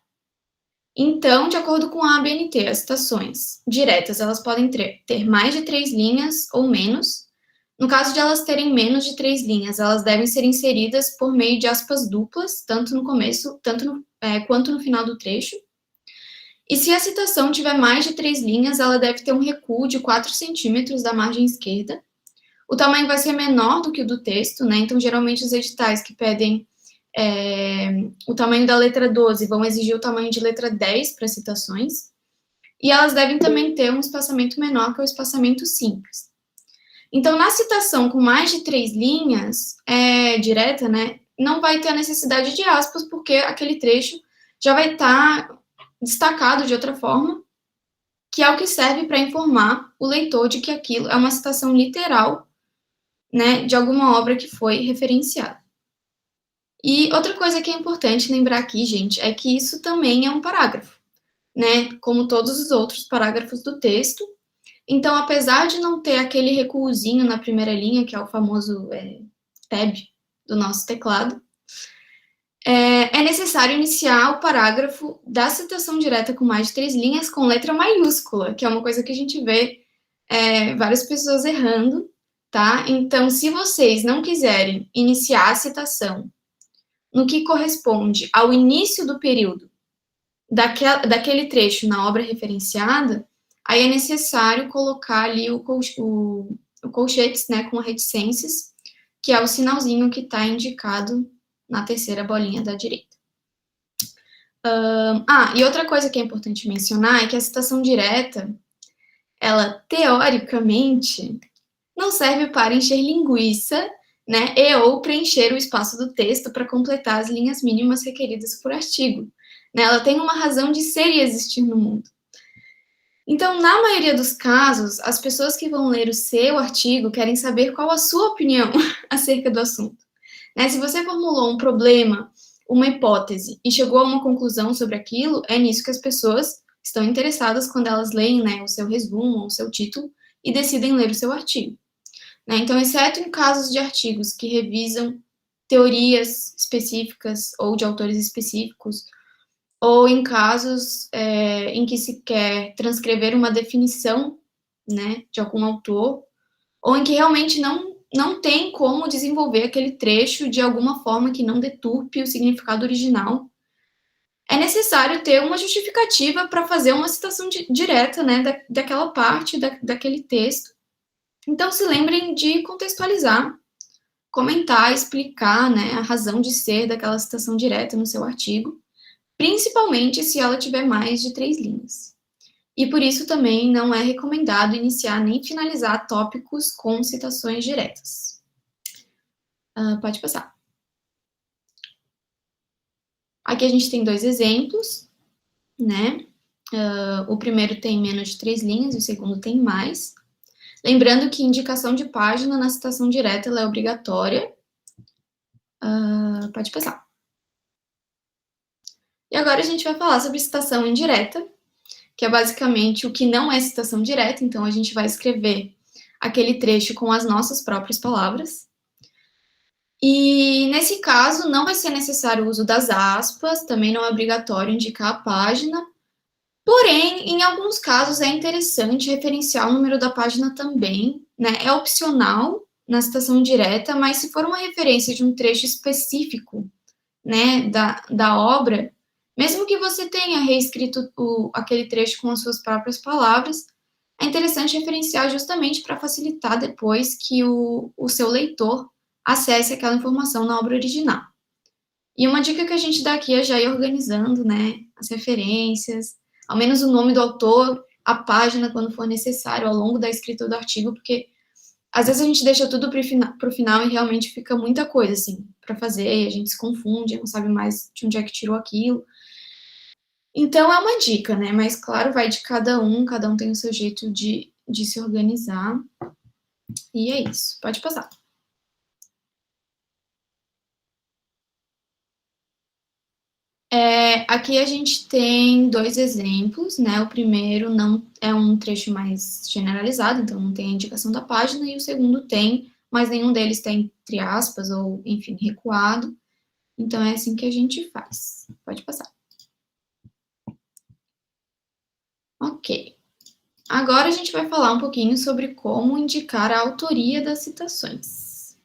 Então, de acordo com a ABNT, as citações diretas, elas podem ter mais de 3 linhas ou menos. No caso de elas terem menos de 3 linhas, elas devem ser inseridas por meio de aspas duplas, tanto no começo, quanto no final do trecho. E se a citação tiver mais de 3 linhas, ela deve ter um recuo de 4 centímetros da margem esquerda. O tamanho vai ser menor do que o do texto, né? Então, geralmente, os editais que pedem o tamanho da letra 12 vão exigir o tamanho de letra 10 para citações. E elas devem também ter um espaçamento menor que o espaçamento simples. Então, na citação com mais de 3 linhas, direta, né? Não vai ter a necessidade de aspas, porque aquele trecho já vai estar destacado de outra forma, que é o que serve para informar o leitor de que aquilo é uma citação literal, né, de alguma obra que foi referenciada. E outra coisa que é importante lembrar aqui, gente, é que isso também é um parágrafo, né, como todos os outros parágrafos do texto. Então, apesar de não ter aquele recuozinho na primeira linha, que é o famoso tab do nosso teclado, é necessário iniciar o parágrafo da citação direta com mais de 3 linhas com letra maiúscula, que é uma coisa que a gente vê várias pessoas errando, tá? Então, se vocês não quiserem iniciar a citação no que corresponde ao início do período daquele trecho na obra referenciada, aí é necessário colocar ali o colchetes, né, com reticências, que é o sinalzinho que está indicado na terceira bolinha da direita. E outra coisa que é importante mencionar é que a citação direta, ela, teoricamente, não serve para encher linguiça, né, e ou preencher o espaço do texto para completar as linhas mínimas requeridas por artigo. Né, ela tem uma razão de ser e existir no mundo. Então, na maioria dos casos, as pessoas que vão ler o seu artigo querem saber qual a sua opinião acerca do assunto. Né, se você formulou um problema, uma hipótese, e chegou a uma conclusão sobre aquilo, é nisso que as pessoas estão interessadas quando elas leem, né, o seu resumo, ou o seu título, e decidem ler o seu artigo. Né, então, exceto em casos de artigos que revisam teorias específicas ou de autores específicos, ou em casos em que se quer transcrever uma definição, né, de algum autor, ou em que realmente não tem como desenvolver aquele trecho de alguma forma que não deturpe o significado original, é necessário ter uma justificativa para fazer uma citação direta, né, daquela parte, daquele texto. Então, se lembrem de contextualizar, comentar, explicar, né, a razão de ser daquela citação direta no seu artigo, principalmente se ela tiver mais de 3 linhas. E por isso também não é recomendado iniciar nem finalizar tópicos com citações diretas. Pode passar. Aqui a gente tem 2 exemplos, né? O primeiro tem menos de 3 linhas, e o segundo tem mais. Lembrando que indicação de página na citação direta ela é obrigatória. Pode passar. E agora a gente vai falar sobre citação indireta, que é basicamente o que não é citação direta, então a gente vai escrever aquele trecho com as nossas próprias palavras. E, nesse caso, não vai ser necessário o uso das aspas, também não é obrigatório indicar a página, porém, em alguns casos é interessante referenciar o número da página também, né? É opcional na citação direta, mas se for uma referência de um trecho específico, né, da obra, mesmo que você tenha reescrito aquele trecho com as suas próprias palavras, é interessante referenciar justamente para facilitar depois que o seu leitor acesse aquela informação na obra original. E uma dica que a gente dá aqui é já ir organizando, né, as referências, ao menos o nome do autor, a página, quando for necessário, ao longo da escrita do artigo, porque às vezes a gente deixa tudo para o final e realmente fica muita coisa, assim, para fazer, e a gente se confunde, não sabe mais de onde é que tirou aquilo. Então, é uma dica, né? Mas, claro, vai de cada um tem o seu jeito de se organizar. E é isso. Pode passar. Aqui a gente tem 2 exemplos, né? O primeiro não é um trecho mais generalizado, então não tem a indicação da página, e o segundo tem, mas nenhum deles tem entre aspas, ou, enfim, recuado. Então, é assim que a gente faz. Pode passar. Ok. Agora a gente vai falar um pouquinho sobre como indicar a autoria das citações,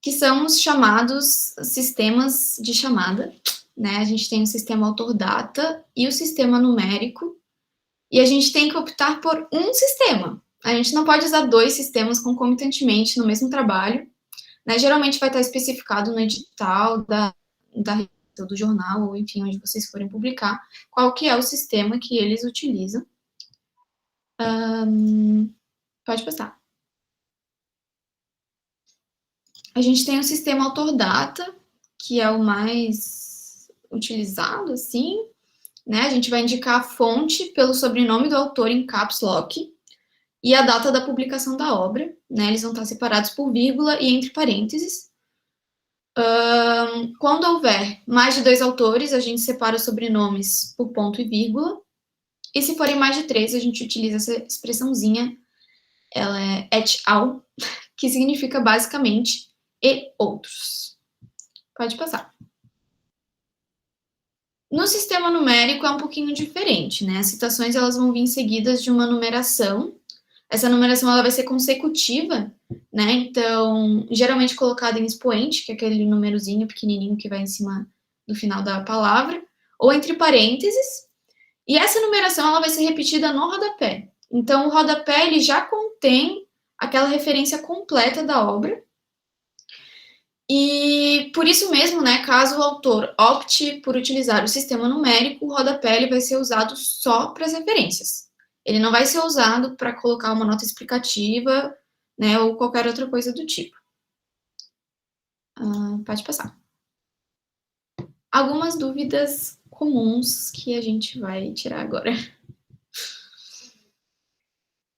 que são os chamados sistemas de chamada, né? A gente tem o sistema autor-data e o sistema numérico, e a gente tem que optar por um sistema. A gente não pode usar 2 sistemas concomitantemente no mesmo trabalho, né? Geralmente vai estar especificado no edital da revista, do jornal, ou enfim, onde vocês forem publicar, qual que é o sistema que eles utilizam. Pode passar. A gente tem o sistema autor-data, que é o mais utilizado, assim, né? A gente vai indicar a fonte pelo sobrenome do autor em caps lock e a data da publicação da obra, né? Eles vão estar separados por vírgula e entre parênteses. Quando houver mais de 2 autores, a gente separa os sobrenomes por ponto e vírgula. E se forem mais de 3, a gente utiliza essa expressãozinha, ela é et al, que significa basicamente e outros. Pode passar. No sistema numérico é um pouquinho diferente, né? As citações elas vão vir seguidas de uma numeração. Essa numeração ela vai ser consecutiva, né? Então, geralmente colocada em expoente, que é aquele númerozinho pequenininho que vai em cima do final da palavra, ou entre parênteses. E essa numeração ela vai ser repetida no rodapé. Então, o rodapé ele já contém aquela referência completa da obra. E por isso mesmo, né, caso o autor opte por utilizar o sistema numérico, o rodapé ele vai ser usado só para as referências. Ele não vai ser usado para colocar uma nota explicativa, né, ou qualquer outra coisa do tipo. Pode passar. Algumas dúvidas comuns que a gente vai tirar agora.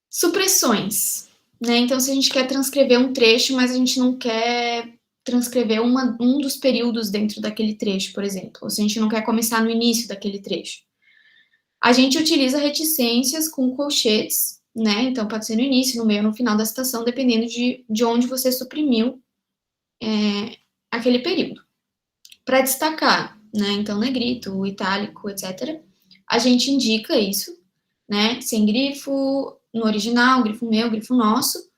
Supressões, né? Então, se a gente quer transcrever um trecho, mas a gente não quer transcrever um dos períodos dentro daquele trecho, por exemplo, ou se a gente não quer começar no início daquele trecho, a gente utiliza reticências com colchetes, né? Então, pode ser no início, no meio ou no final da citação, dependendo de onde você suprimiu aquele período. Para destacar, né? Então, negrito, itálico, etc., a gente indica isso, né? Sem grifo, no original, grifo meu, grifo nosso.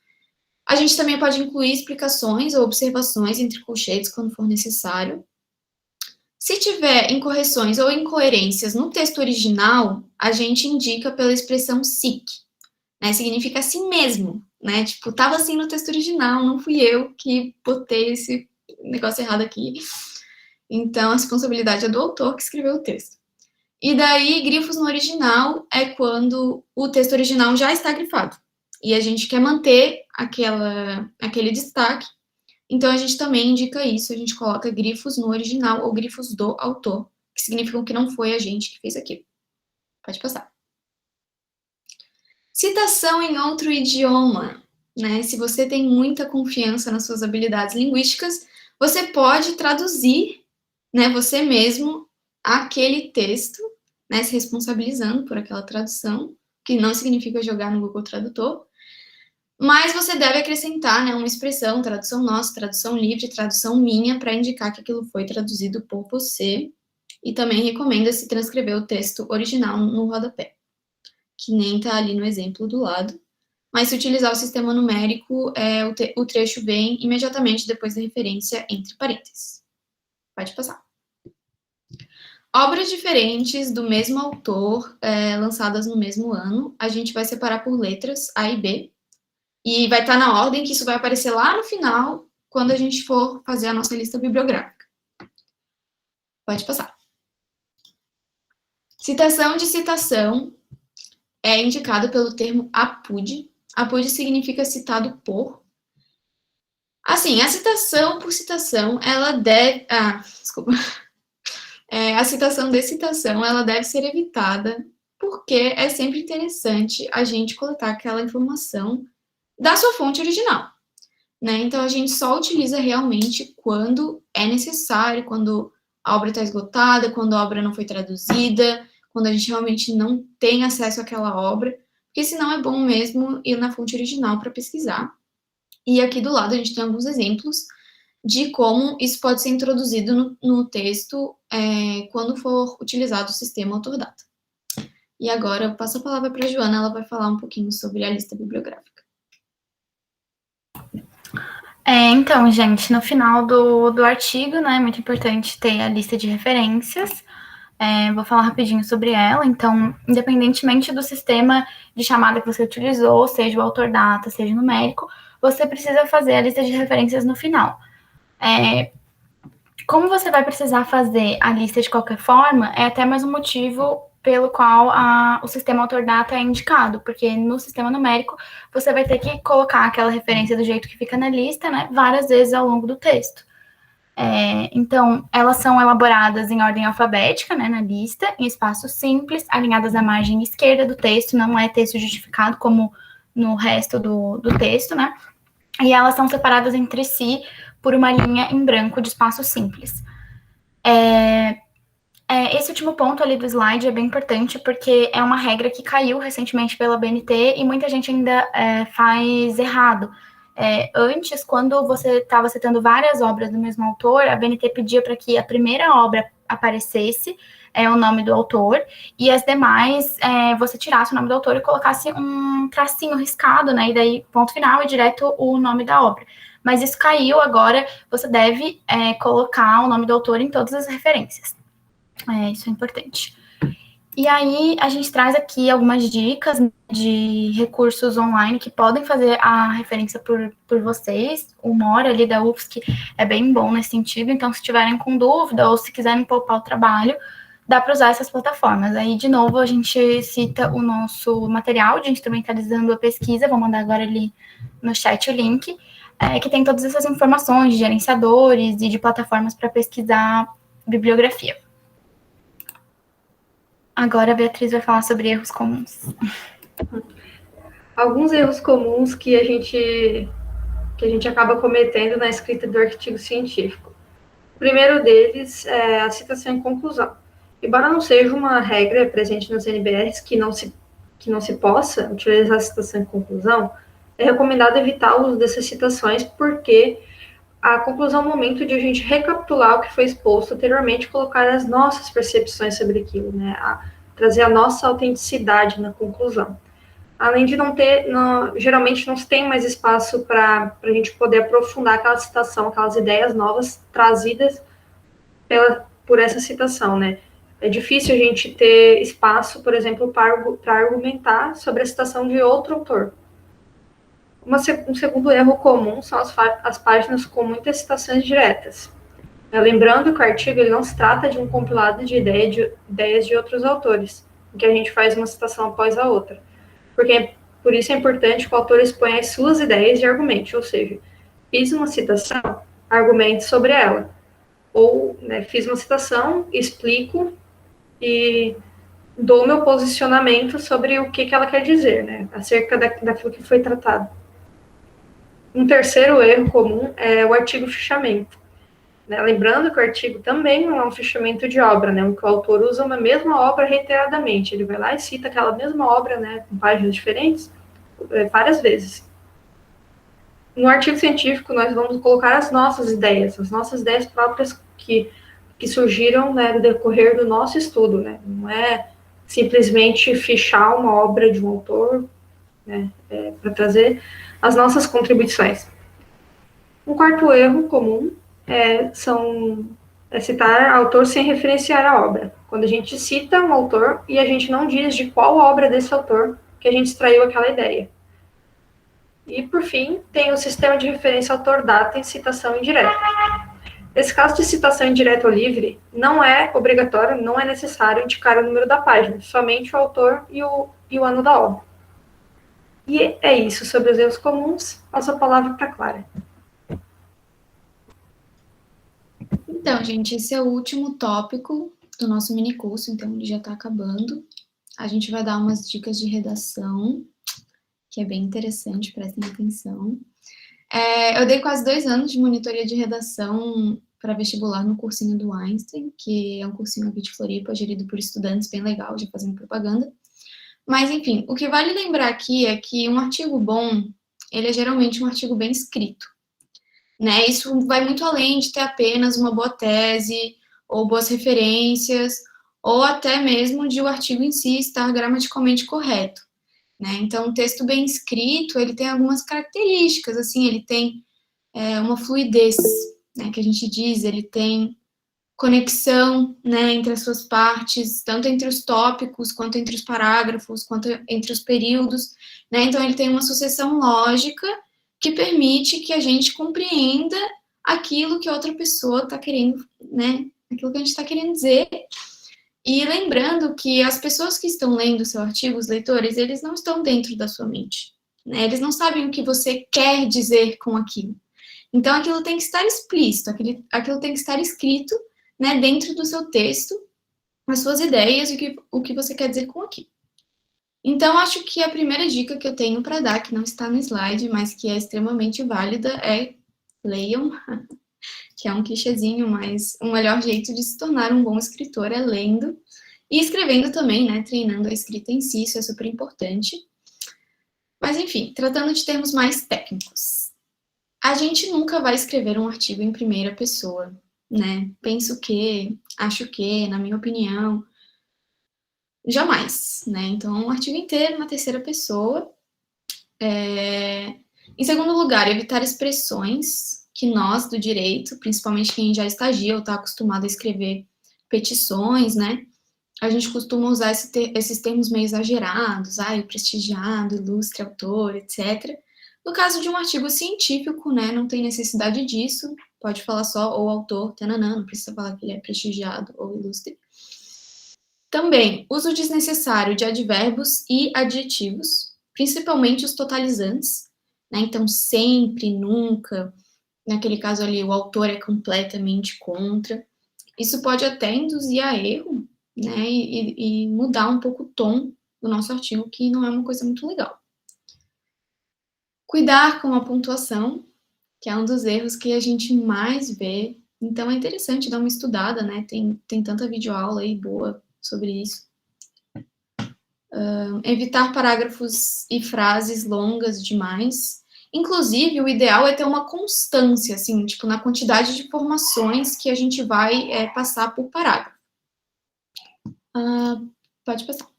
A gente também pode incluir explicações ou observações entre colchetes quando for necessário. Se tiver incorreções ou incoerências no texto original, a gente indica pela expressão sic, né? Significa assim mesmo, né? Tipo, tava assim no texto original, não fui eu que botei esse negócio errado aqui. Então, a responsabilidade é do autor que escreveu o texto. E daí, grifos no original é quando o texto original já está grifado. E a gente quer manter aquele destaque. Então, a gente também indica isso. A gente coloca grifos no original ou grifos do autor, que significam que não foi a gente que fez aquilo. Pode passar. Citação em outro idioma, né? Se você tem muita confiança nas suas habilidades linguísticas, você pode traduzir, né, você mesmo aquele texto, né, se responsabilizando por aquela tradução, que não significa jogar no Google Tradutor, mas você deve acrescentar, né, uma expressão, tradução nossa, tradução livre, tradução minha, para indicar que aquilo foi traduzido por você, e também recomenda-se transcrever o texto original no rodapé, que nem está ali no exemplo do lado, mas se utilizar o sistema numérico, o trecho vem imediatamente depois da referência entre parênteses. Pode passar. Obras diferentes do mesmo autor, lançadas no mesmo ano, a gente vai separar por letras A e B, e vai estar na ordem que isso vai aparecer lá no final, quando a gente for fazer a nossa lista bibliográfica. Pode passar. Citação de citação é indicado pelo termo apud. Apud significa citado por. Assim, a citação por citação, ela deve... desculpa. A citação de citação, ela deve ser evitada, porque é sempre interessante a gente coletar aquela informação da sua fonte original, né? Então, a gente só utiliza realmente quando é necessário, quando a obra está esgotada, quando a obra não foi traduzida, quando a gente realmente não tem acesso àquela obra, porque senão é bom mesmo ir na fonte original para pesquisar. E aqui do lado a gente tem alguns exemplos de como isso pode ser introduzido no texto quando for utilizado o sistema Autordata. E agora eu passo a palavra para a Joana, ela vai falar um pouquinho sobre a lista bibliográfica. Então, gente, no final do artigo, né, é muito importante ter a lista de referências. Vou falar rapidinho sobre ela. Então, independentemente do sistema de chamada que você utilizou, seja o Autordata, seja numérico, você precisa fazer a lista de referências no final. Como você vai precisar fazer a lista de qualquer forma, é até mais um motivo pelo qual o sistema Autordata é indicado, porque no sistema numérico você vai ter que colocar aquela referência do jeito que fica na lista, né, várias vezes ao longo do texto. Então, elas são elaboradas em ordem alfabética, né, na lista, em espaços simples, alinhadas à margem esquerda do texto, não é texto justificado como no resto do texto, né, e elas são separadas entre si por uma linha em branco de espaço simples. Esse último ponto ali do slide é bem importante, porque é uma regra que caiu recentemente pela BNT e muita gente ainda faz errado. Antes, quando você estava citando várias obras do mesmo autor, a BNT pedia para que a primeira obra aparecesse o nome do autor, e as demais você tirasse o nome do autor e colocasse um tracinho riscado, né? E daí, ponto final, e direto o nome da obra. Mas isso caiu, agora você deve colocar o nome do autor em todas as referências. Isso é importante. E aí, a gente traz aqui algumas dicas de recursos online que podem fazer a referência por vocês. O Mora, ali da UFSC, é bem bom nesse sentido. Então, se tiverem com dúvida ou se quiserem poupar o trabalho, dá para usar essas plataformas. Aí, de novo, a gente cita o nosso material de instrumentalizando a pesquisa. Vou mandar agora ali no chat o link, que tem todas essas informações de gerenciadores e de plataformas para pesquisar bibliografia. Agora a Beatriz vai falar sobre erros comuns. Alguns erros comuns que a gente acaba cometendo na escrita do artigo científico. O primeiro deles é a citação em conclusão. Embora não seja uma regra presente nas NBRs que não se possa utilizar a citação em conclusão, é recomendado evitar o uso dessas citações, porque a conclusão é o momento de a gente recapitular o que foi exposto anteriormente, colocar as nossas percepções sobre aquilo, né? Trazer a nossa autenticidade na conclusão. Além de geralmente não se tem mais espaço para a gente poder aprofundar aquela citação, aquelas ideias novas trazidas por essa citação, né? É difícil a gente ter espaço, por exemplo, para argumentar sobre a citação de outro autor. Um segundo erro comum são as páginas com muitas citações diretas. Lembrando que o artigo ele não se trata de um compilado de ideias de outros autores, em que a gente faz uma citação após a outra. Por isso é importante que o autor exponha as suas ideias e argumente, ou seja, fiz uma citação, argumente sobre ela. Ou, né, fiz uma citação, explico e dou meu posicionamento sobre o que ela quer dizer, né, acerca daquilo que foi tratado. Um terceiro erro comum é o artigo fichamento. Né? Lembrando que o artigo também não é um fichamento de obra, né? O que o autor usa uma mesma obra reiteradamente. Ele vai lá e cita aquela mesma obra, né, com páginas diferentes, várias vezes. No artigo científico, nós vamos colocar as nossas ideias próprias que surgiram, né, no decorrer do nosso estudo. Né? Não é simplesmente fichar uma obra de um autor, né, para trazer as nossas contribuições. Um quarto erro comum é citar autor sem referenciar a obra. Quando a gente cita um autor e a gente não diz de qual obra desse autor que a gente extraiu aquela ideia. E, por fim, tem o sistema de referência autor-data em citação indireta. Nesse caso de citação indireta ou livre, não é obrigatório, não é necessário indicar o número da página, somente o autor e o ano da obra. E é isso sobre os erros comuns. Passo a palavra para a Clara. Então, gente, esse é o último tópico do nosso minicurso, então ele já está acabando. A gente vai dar umas dicas de redação, que é bem interessante, prestem atenção. Eu dei quase 2 anos de monitoria de redação para vestibular no cursinho do Einstein, que é um cursinho aqui de Floripa, gerido por estudantes, bem legal, já fazendo propaganda. Mas, enfim, o que vale lembrar aqui é que um artigo bom, ele é geralmente um artigo bem escrito, né? Isso vai muito além de ter apenas uma boa tese, ou boas referências, ou até mesmo de o artigo em si estar gramaticalmente correto, né? Então, um texto bem escrito, ele tem algumas características, assim, ele tem uma fluidez, né, que a gente diz, ele tem conexão, né, entre as suas partes, tanto entre os tópicos, quanto entre os parágrafos, quanto entre os períodos, né, então ele tem uma sucessão lógica que permite que a gente compreenda aquilo que a outra pessoa está querendo, né, aquilo que a gente está querendo dizer. E lembrando que as pessoas que estão lendo o seu artigo, os leitores, eles não estão dentro da sua mente, né, eles não sabem o que você quer dizer com aquilo. Então, aquilo tem que estar explícito, aquilo tem que estar escrito, né, dentro do seu texto, as suas ideias, o que você quer dizer com aquilo. Então, acho que a primeira dica que eu tenho para dar, que não está no slide, mas que é extremamente válida, é leiam, que é um clichêzinho, mas o melhor jeito de se tornar um bom escritor é lendo e escrevendo também, né, treinando a escrita em si, isso é super importante. Mas, enfim, tratando de termos mais técnicos. A gente nunca vai escrever um artigo em primeira pessoa, né? Penso que, acho que, na minha opinião, jamais, né? Então, um artigo inteiro na terceira pessoa. Em segundo lugar, evitar expressões que nós, do direito, principalmente quem já estagia ou está acostumado a escrever petições, né? A gente costuma usar esses termos meio exagerados, o prestigiado, ilustre, autor, etc., No caso de um artigo científico, né, não tem necessidade disso, pode falar só o autor, tananã, não precisa falar que ele é prestigiado ou ilustre. Também, uso desnecessário de advérbios e adjetivos, principalmente os totalizantes, né, então sempre, nunca, naquele caso ali o autor é completamente contra. Isso pode até induzir a erro, né, e mudar um pouco o tom do nosso artigo, que não é uma coisa muito legal. Cuidar com a pontuação, que é um dos erros que a gente mais vê. Então, é interessante dar uma estudada, né? Tem tanta videoaula aí boa sobre isso. Evitar parágrafos e frases longas demais. Inclusive, o ideal é ter uma constância, assim, tipo, na quantidade de informações que a gente vai passar por parágrafo. Pode passar.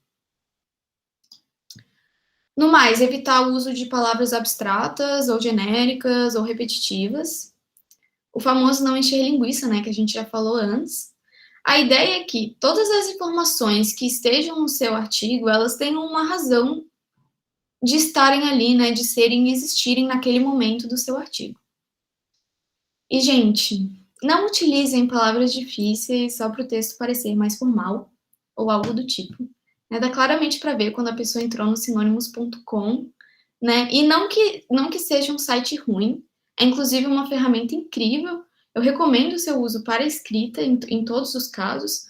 No mais, evitar o uso de palavras abstratas, ou genéricas, ou repetitivas. O famoso não encher linguiça, né, que a gente já falou antes. A ideia é que todas as informações que estejam no seu artigo, elas tenham uma razão de estarem ali, né, de serem e existirem naquele momento do seu artigo. E, gente, não utilizem palavras difíceis só para o texto parecer mais formal, ou algo do tipo. Dá claramente para ver quando a pessoa entrou no sinônimos.com, né? E não que seja um site ruim, é inclusive uma ferramenta incrível. Eu recomendo o seu uso para escrita em todos os casos,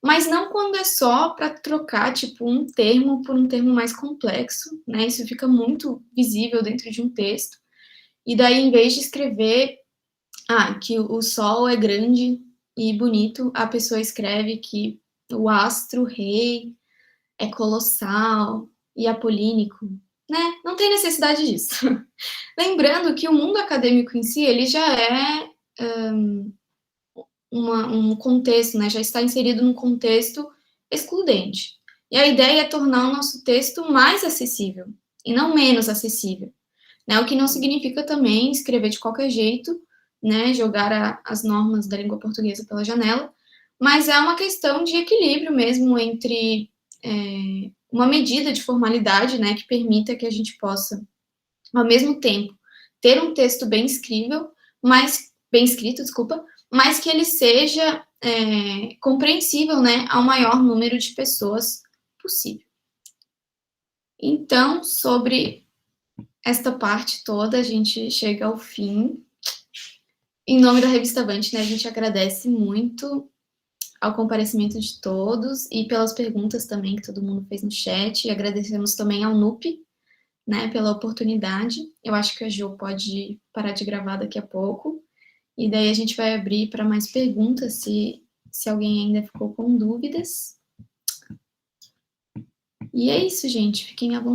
mas não quando é só para trocar, tipo, um termo por um termo mais complexo, né? Isso fica muito visível dentro de um texto. E daí, em vez de escrever que o sol é grande e bonito, a pessoa escreve que o astro rei é colossal e apolínico, né? Não tem necessidade disso. Lembrando que o mundo acadêmico em si, ele já é um contexto, né? Já está inserido num contexto excludente. E a ideia é tornar o nosso texto mais acessível, e não menos acessível, né? O que não significa também escrever de qualquer jeito, né? Jogar as normas da língua portuguesa pela janela, mas é uma questão de equilíbrio mesmo entre uma medida de formalidade, né, que permita que a gente possa, ao mesmo tempo, ter um texto bem escrito, mas que ele seja compreensível, né, ao maior número de pessoas possível. Então, sobre esta parte toda, a gente chega ao fim. Em nome da Revista Avante, né, a gente agradece muito ao comparecimento de todos e pelas perguntas também que todo mundo fez no chat. E agradecemos também ao NUP, né, pela oportunidade. Eu acho que a Jo pode parar de gravar daqui a pouco. E daí a gente vai abrir para mais perguntas, se alguém ainda ficou com dúvidas. E é isso, gente. Fiquem à vontade.